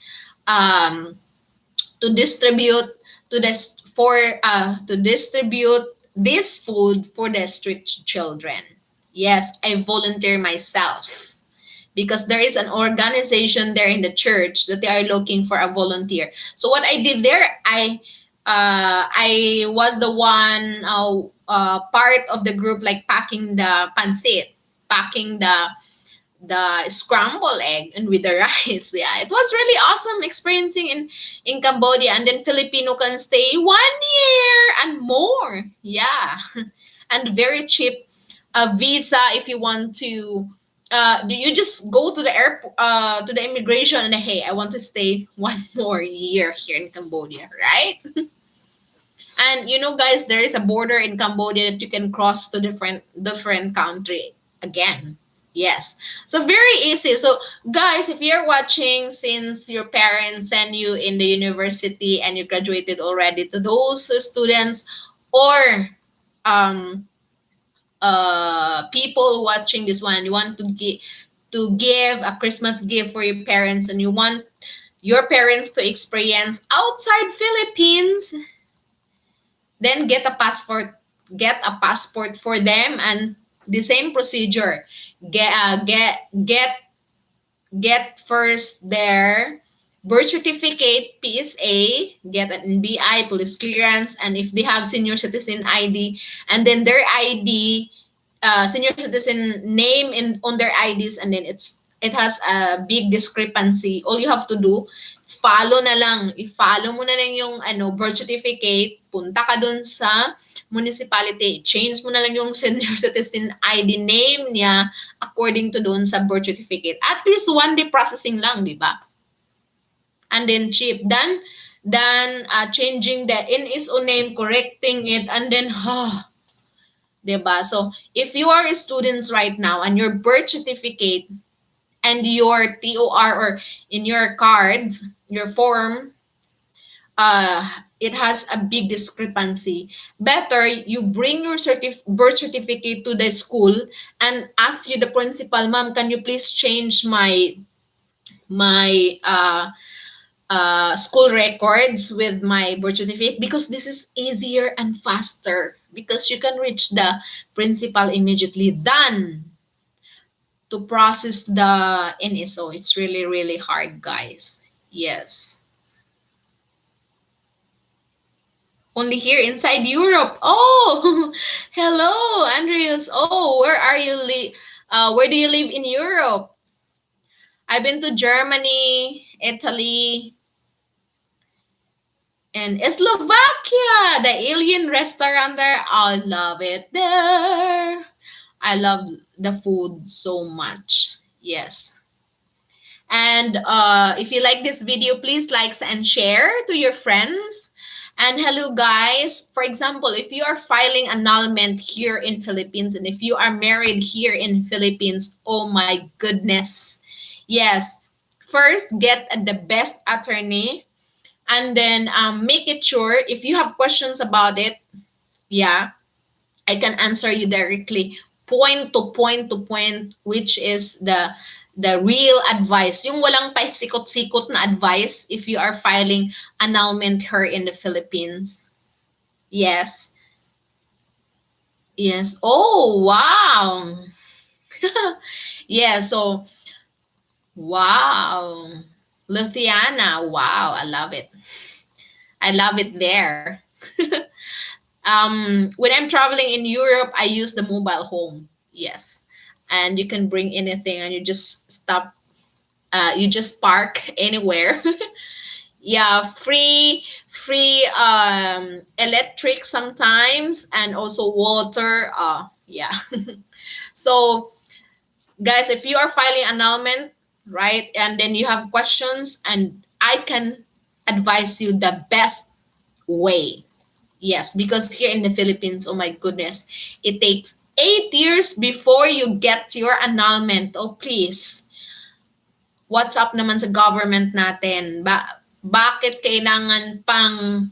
to distribute to this for to distribute this food for the street children. Yes, I volunteer myself because there is an organization there in the church that they are looking for a volunteer. So what I did there, I was the one part of the group, like packing the pancit, packing the scrambled egg and with the rice. Yeah, it was really awesome experiencing in Cambodia. And then Filipino can stay 1 year and more. Yeah, and very cheap visa if you want to. You just go to the airport, to the immigration, and hey, I want to stay 1 more year here in Cambodia, right? And you know, guys, there is a border in Cambodia that you can cross to different country again. Yes. So very easy. So guys, if you're watching, since your parents send you in the university and you graduated already, to those students or um people watching this one, you want to give a Christmas gift for your parents and you want your parents to experience outside Philippines, then get a passport for them, and the same procedure. Get first their birth certificate, PSA, get an NBI, police clearance, and if they have senior citizen ID, and then their ID, senior citizen name in on their IDs, and then it has a big discrepancy. All you have to do, i-follow mo na lang yung birth certificate, punta ka dun sa municipality, change mo na lang yung senior citizen ID name niya according to dun sa birth certificate. At least 1 day processing lang, di ba? And then cheap. Then changing the NSO name, correcting it, and then diba? So if you are students right now and your birth certificate and your TOR, or in your cards, your form, it has a big discrepancy. Better you bring your birth certificate to the school and ask you the principal, ma'am, can you please change my school records with my birth certificate, because this is easier and faster, because you can reach the principal immediately than to process the NSO. It's really, really hard, guys. Yes. Only here inside Europe. Oh, hello, Andreas. Oh, where do you live in Europe? I've been to Germany, Italy, and Slovakia. The alien restaurant there. I love it there. I love the food so much. Yes. And if you like this video, please like and share to your friends. And hello, guys. For example, if you are filing annulment here in Philippines, and if you are married here in Philippines, oh my goodness. Yes. First, get the best attorney, and then make it sure if you have questions about it, yeah, I can answer you directly, point to point, which is the real advice, yung walang paisikot-sikot na advice if you are filing annulment here in the Philippines. Yes. Yes. Oh, wow. Yeah, so wow. Luciana, wow, I love it. I love it there. When I'm traveling in Europe, I use the mobile home. Yes. And you can bring anything and you just stop, you just park anywhere. Yeah, free electric sometimes, and also water. Yeah. So guys, if you are filing annulment, right, and then you have questions, and I can advise you the best way. Yes, because here in the Philippines, oh my goodness, it takes 8 years before you get your annulment. Oh please, what's up naman sa government natin? Bakit kailangan pang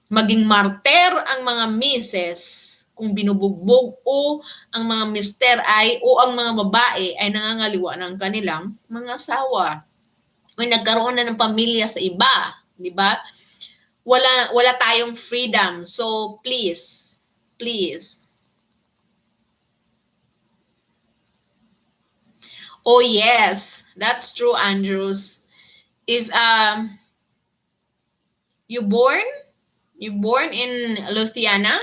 maging marter ang mga misis kung binubugbog, o ang mga mister ang mga babae ay nangangaliwa ng kanilang mga asawa o nagkaroon na ng pamilya sa iba, di ba? wala tayong freedom. So please, please. Oh yes, that's true, Andrews. If you born you born in Louisiana,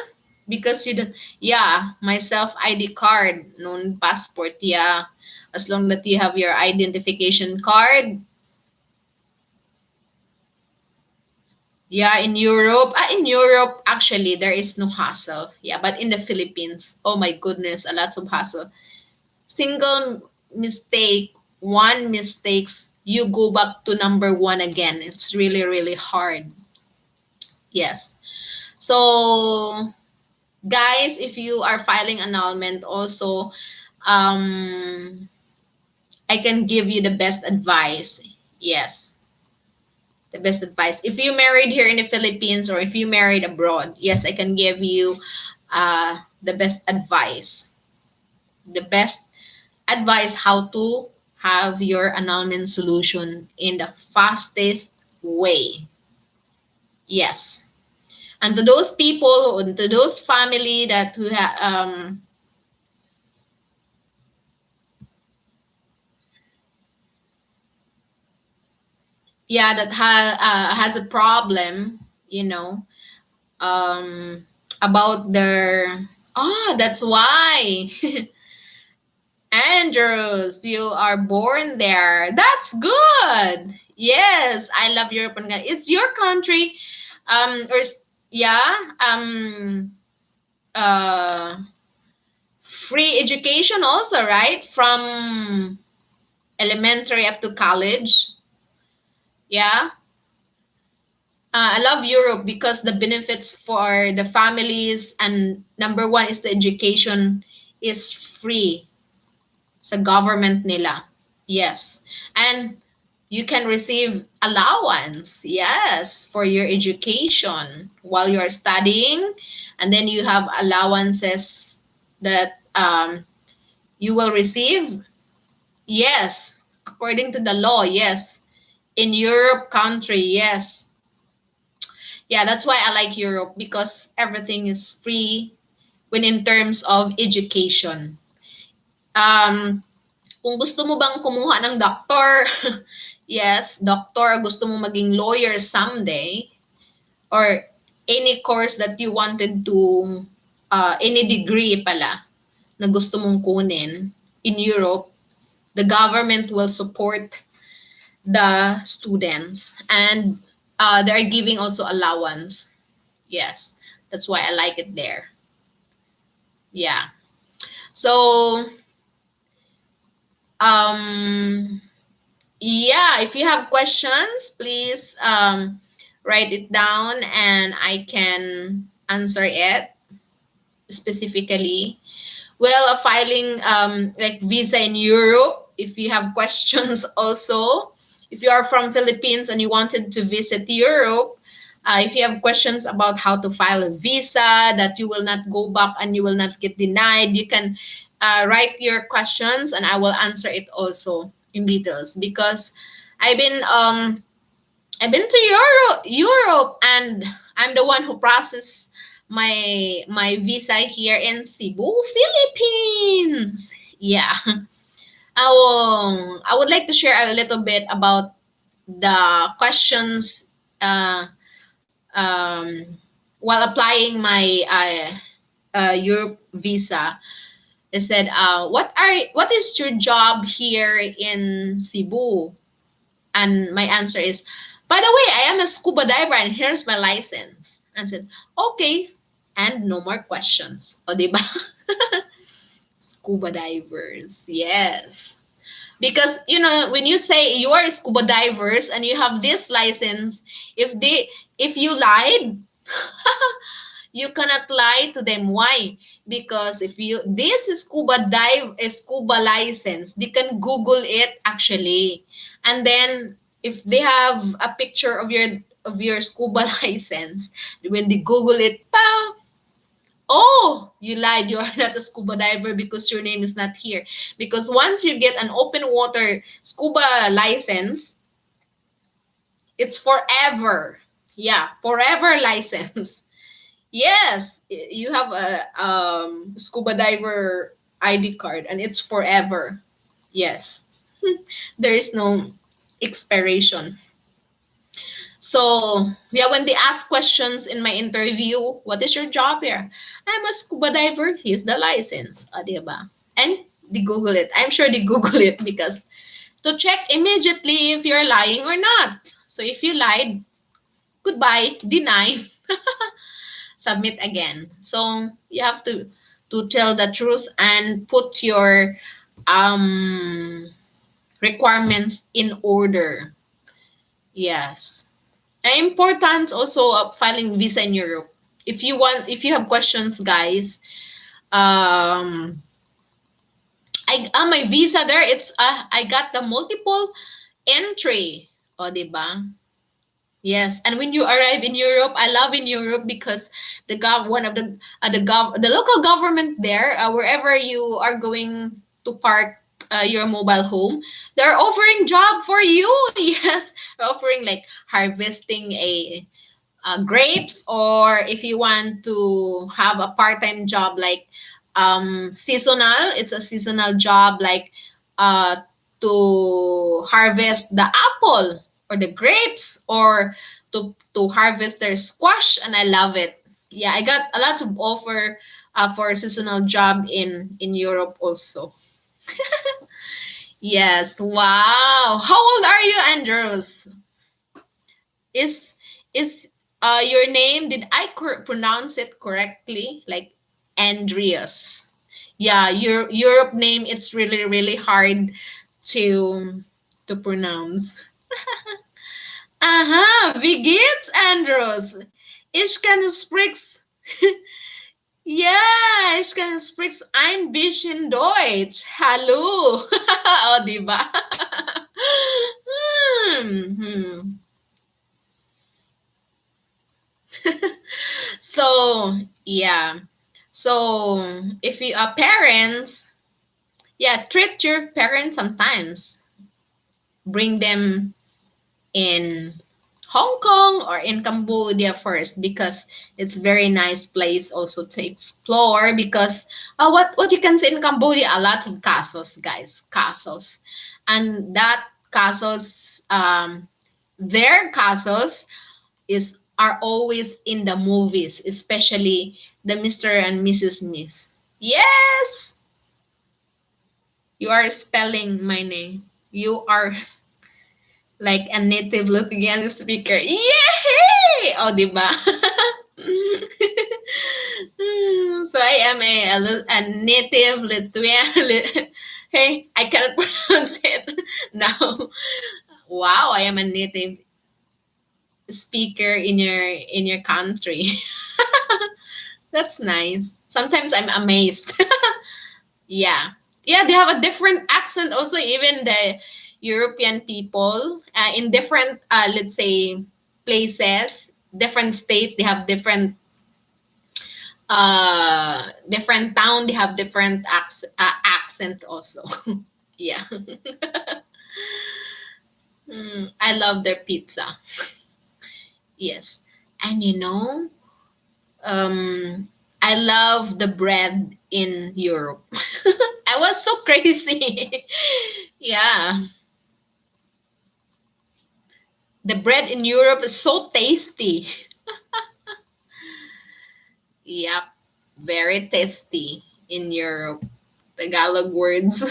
because you don't, yeah, my self ID card, non passport, yeah. As long that you have your identification card, yeah, in Europe actually there is no hassle. Yeah, but in the Philippines, oh my goodness, a lot of hassle. Single mistake, one mistakes, you go back to number one again. It's really, really hard. Yes. So, guys, if you are filing annulment, also, I can give you the best advice. Yes, the best advice. If you married here in the Philippines or if you married abroad, yes, I can give you the best advice. The best advise how to have your annulment solution in the fastest way. Yes. And to those people, and to those family that who yeah, that has a problem, you know, about their, oh, that's why. Andrews, you are born there. That's good. Yes, I love European country. It's your country, yeah, uh, free education also, right? From elementary up to college. Yeah. I love Europe because the benefits for the families and number one is the education is free sa government nila. Yes. And you can receive allowance, yes, for your education while you're studying. And then you have allowances that you will receive. Yes. According to the law, yes. In Europe country, yes. Yeah, that's why I like Europe because everything is free when in terms of education. Um, kung gusto mo bang kumuha ng doctor, yes, doctor, gusto mo maging lawyer someday, or any course that you wanted to, any degree pala na gusto mong kunin in Europe, the government will support the students and they're giving also allowance. Yes, that's why I like it there. Yeah. So, um, yeah, if you have questions, please write it down and I can answer it specifically. Well, filing like visa in Europe, if you have questions also, if you are from Philippines and you wanted to visit Europe, if you have questions about how to file a visa, that you will not go back and you will not get denied, you can write your questions and I will answer it also in details because I've been um I've been to Europe, and I'm the one who processed my visa here in Cebu, Philippines. Yeah. I would like to share a little bit about the questions uh, um, while applying my Europe visa. They said, what is your job here in Cebu? And my answer is, by the way, I am a scuba diver and here's my license. And said, okay. And no more questions. O, diba? Scuba divers. Yes. Because, when you say you are a scuba divers and you have this license, if you lied, you cannot lie to them. Why? Because if you this is scuba license, they can Google it actually, and then if they have a picture of your scuba license, when they Google it, pa, oh, you lied. You are not a scuba diver because your name is not here. Because once you get an open water scuba license, it's forever. Yeah, forever license. Yes, you have a scuba diver ID card and it's forever. Yes. There is no expiration. So, yeah, when they ask questions in my interview, what is your job here? I'm a scuba diver. Here's the license. Diba? And they Google it. I'm sure they Google it because to check immediately if you're lying or not. So if you lied, goodbye, deny, submit again. So you have to tell the truth and put your um requirements in order. Yes. And important also filing visa in Europe. If you have questions, guys, um I my visa there, it's I got the multiple entry. O, di ba? Yes, and when you arrive in Europe, I love in Europe because one of the local government there, wherever you are going to park your mobile home, they're offering job for you. Yes, they're offering like harvesting a grapes, or if you want to have a part-time job like seasonal, it's a seasonal job like uh to harvest the apple or the grapes, or to harvest their squash, and I love it. Yeah, I got a lot of offer for a seasonal job in Europe also. Yes, wow, how old are you, Andrews? Is your name, did I pronounce it correctly, like Andreas? Yeah, your Europe name, it's really really hard to to pronounce. Aha, wie geht's, Andros? Ich kann sprich's. Ja, ich kann sprich's ein bisschen Deutsch. Hallo. Oh, di ba? Hmm. So, yeah. So, if you are parents, yeah, treat your parents sometimes. Bring them in Hong Kong or in Cambodia first, because it's very nice place also to explore, because what you can see in Cambodia, a lot of castles, guys, castles. And that castles, their castles is are always in the movies, especially the Mr. and Mrs. Smith. Yes, you are spelling my name. You are like a native Lithuanian speaker. Yay! Oh, diba? So I am a native Lithuanian. Hey, I cannot pronounce it now. Wow, I am a native speaker in your country. That's nice. Sometimes I'm amazed. Yeah. Yeah, they have a different accent also, even the European people in different let's say places, different state, they have different town, they have different accent also. Yeah. I love their pizza. Yes. And I love the bread in Europe. I was so crazy. Yeah. The bread in Europe is so tasty. Yep. Very tasty in Europe. Tagalog words.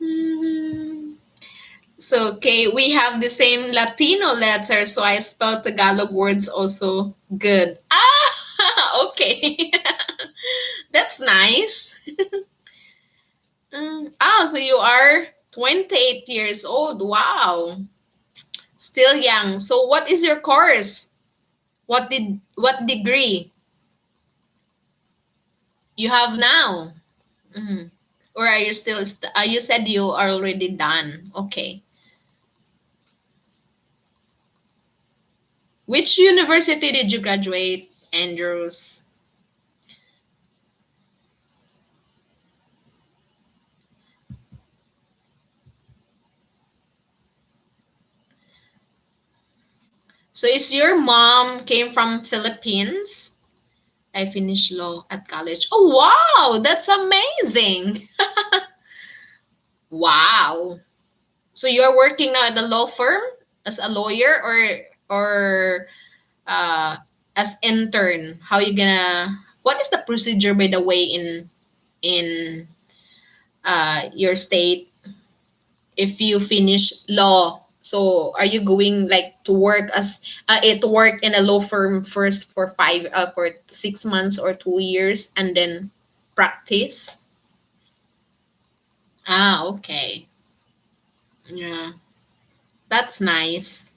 Hmm. So, okay, we have the same Latino letter, so I spelled Tagalog words also good. Ah, okay. That's nice. Oh, so you are 28 years old. Wow. Still young. So what is your course? What degree you have now? Mhm. Or are you still you said you are already done. Okay. Which university did you graduate, Andrews? So is your mom came from Philippines? I finished law at college. Oh wow, that's amazing. Wow. So you're working now at the law firm as a lawyer, or uh as intern? How you gonna, what is the procedure, by the way, in your state, if you finish law? So are you going like to work as to work in a law firm first for 6 months or 2 years and then practice? Ah, okay. Yeah, that's nice.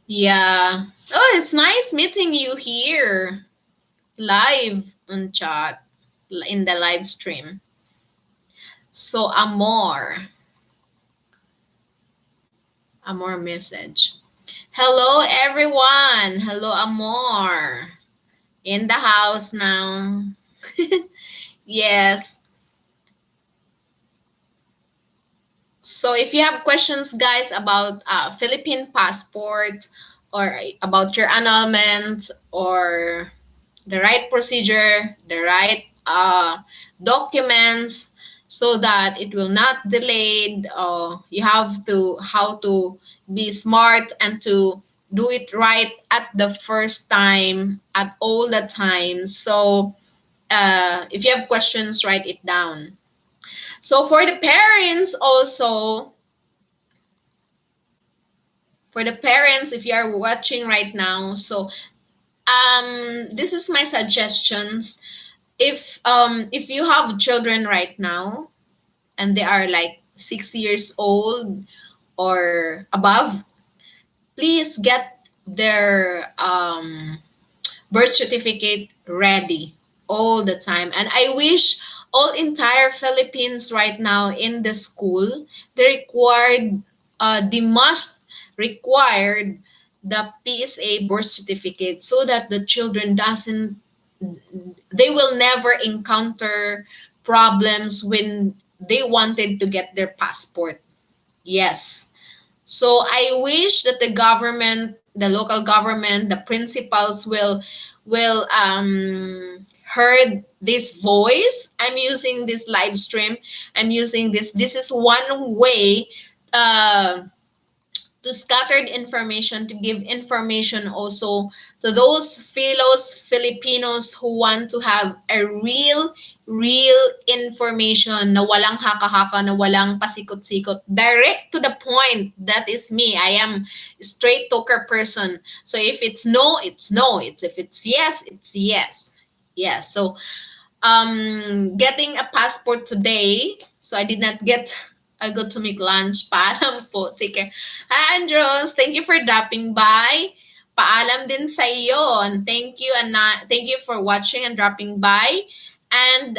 Yeah. Oh, it's nice meeting you here live on chat, in the live stream. So Amor message. Hello everyone. Hello Amor. In the house now. Yes. So if you have questions, guys, about Philippine passport, or about your annulment, or the right procedure, the right documents, so that it will not delayed. You have to how to be smart and to do it right at the first time, at all the time. So if you have questions, write it down. So for the parents also, for the parents, if you are watching right now, so this is my suggestions. If you have children right now and they are like 6 years old or above, please get their birth certificate ready all the time. And I wish all entire Philippines right now in the school, they must required the PSA birth certificate, so that the children doesn't they will never encounter problems when they wanted to get their passport. Yes. So I wish that the government, the local government, the principals will heard this voice. I'm using this live stream. I'm using this. This is one way uh, to scattered information, to give information also to those fellows Filipinos who want to have a real information na walang haka-haka, na walang pasikot-sikot, direct to the point. That is me. I am straight talker person. So if it's no, it's no. It's if it's yes, it's yes. Yes. So getting a passport today. So I did not get. I go to make lunch. Paalam po. Take care. Hi, Andros. Thank you for dropping by. Paalam din sa iyo. And thank you, and thank you for watching and dropping by. And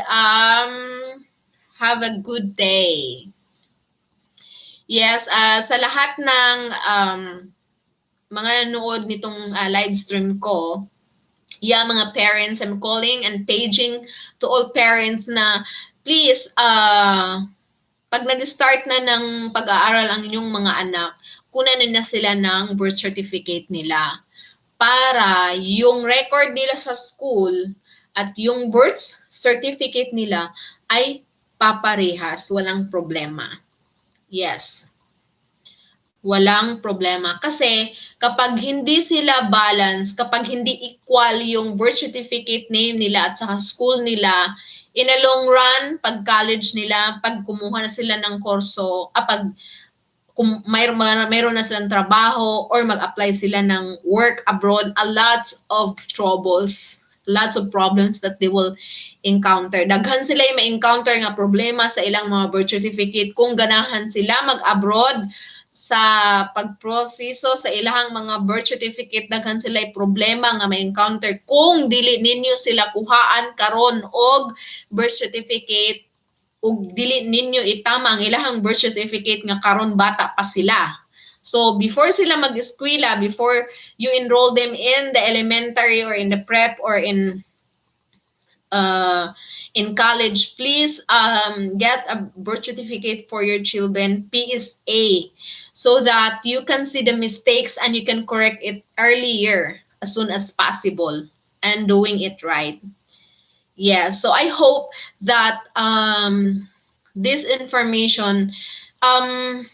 have a good day. Yes, sa lahat ng mga nanood nitong live stream ko, yeah, mga parents, I'm calling and paging to all parents na please, pag nag-start na ng pag-aaral ang inyong mga anak, kunan na sila ng birth certificate nila para yung record nila sa school at yung birth certificate nila ay paparehas, walang problema. Yes. Walang problema. Kasi kapag hindi sila balance, kapag hindi equal yung birth certificate name nila at saka school nila, in a long run, pag college nila, pag kumuha na sila ng kurso, pag mayroon na silang trabaho or mag-apply sila ng work abroad, a lot of troubles, lots of problems that they will encounter. Daghan sila yung ma-encounter nga problema sa ilang mga birth certificate kung ganahan sila mag-abroad sa pagproseso sa ilahang mga birth certificate. Daghan sila yung problema nga ma-encounter kung dili ninyo sila kuhaan karon og birth certificate, ug dili ninyo itama ang ilahang birth certificate nga karon bata pa sila. So before sila mag-eskwela, before you enroll them in the elementary or in the prep or in uh, in college, please get a birth certificate for your children, PSA, so that you can see the mistakes and you can correct it earlier as soon as possible and doing it right. Yeah, so I hope that this information, um,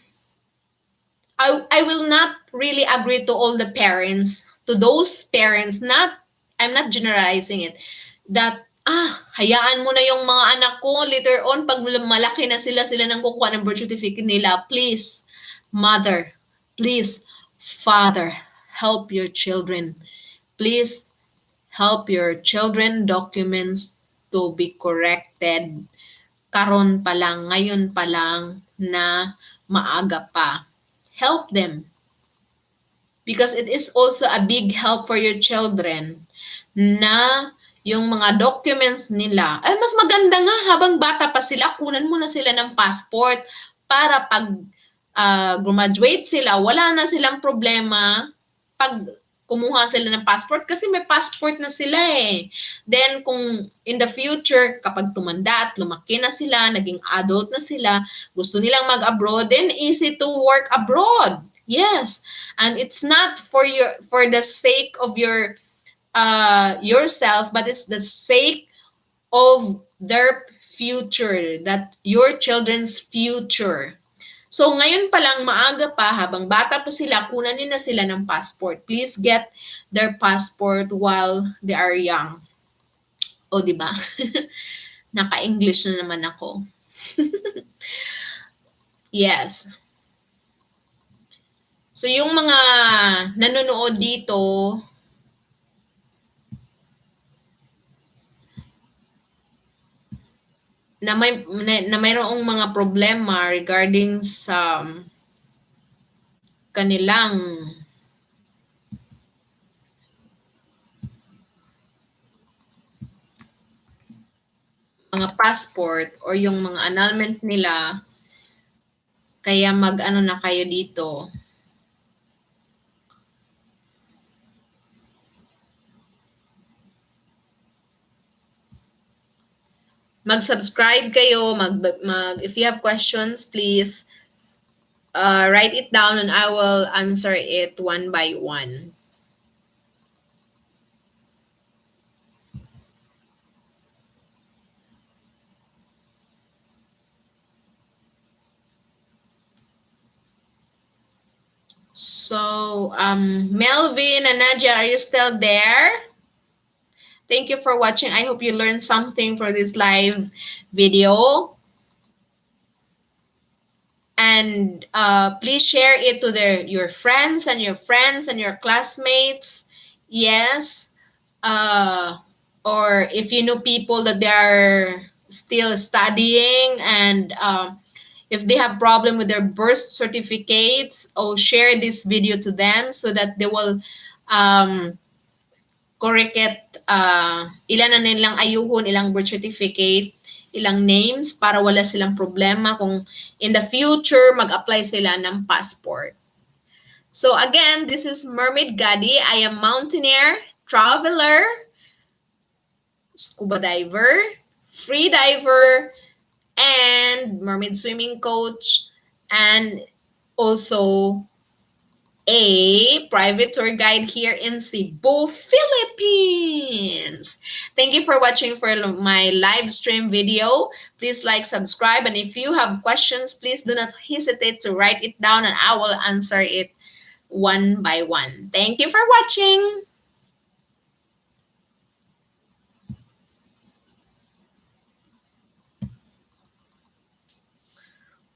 I will not really agree to all the parents, to those parents, not, I'm not generalizing it, that, hayaan mo na yung mga anak ko, later on, pag malaki na sila, sila nang kukuha ng birth certificate nila. Please, mother, please, father, help your children. Please, help your children documents to be corrected karon pa lang, ngayon pa lang na maaga pa. Help them because it is also a big help for your children na yung mga documents nila, ay mas maganda nga habang bata pa sila, kunan mo na sila ng passport para pag graduate sila, wala na silang problema pag kumuha sila ng passport kasi may passport na sila eh. Then kung in the future, kapag tumanda at lumaki na sila, naging adult na sila, gusto nilang mag-abroad, then easy to work abroad. Yes. And it's not for the sake of yourself, but it's the sake of their future, that your children's future. So ngayon pa lang, maaga pa, habang bata pa sila, kunanin na sila ng passport. Please get their passport while they are young. O, di ba? Naka-English na naman ako. Yes. So yung mga nanonood dito, na mayroong mga problema regarding sa kanilang mga passport or yung mga annulment nila, kaya mag-ano na kayo dito. Mag-subscribe kayo, if you have questions, please write it down and I will answer it one by one. So, Melvin and Nadia, are you still there? Thank you for watching. I hope you learned something for this live video. And please share it to your friends and your classmates. Yes. Or if you know people that they are still studying and if they have problem with their birth certificates, or share this video to them so that they will correct it. Ilan na nilang ayuhon, ilang birth certificate, ilang names para wala silang problema kung in the future mag-apply sila ng passport. So again, this is Mermaid Gadi. I am mountaineer, traveler, scuba diver, free diver, and mermaid swimming coach, and also a private tour guide here in Cebu, Philippines. Thank you for watching for my live stream video. Please like, subscribe, and if you have questions, please do not hesitate to write it down and I will answer it one by one. Thank you for watching.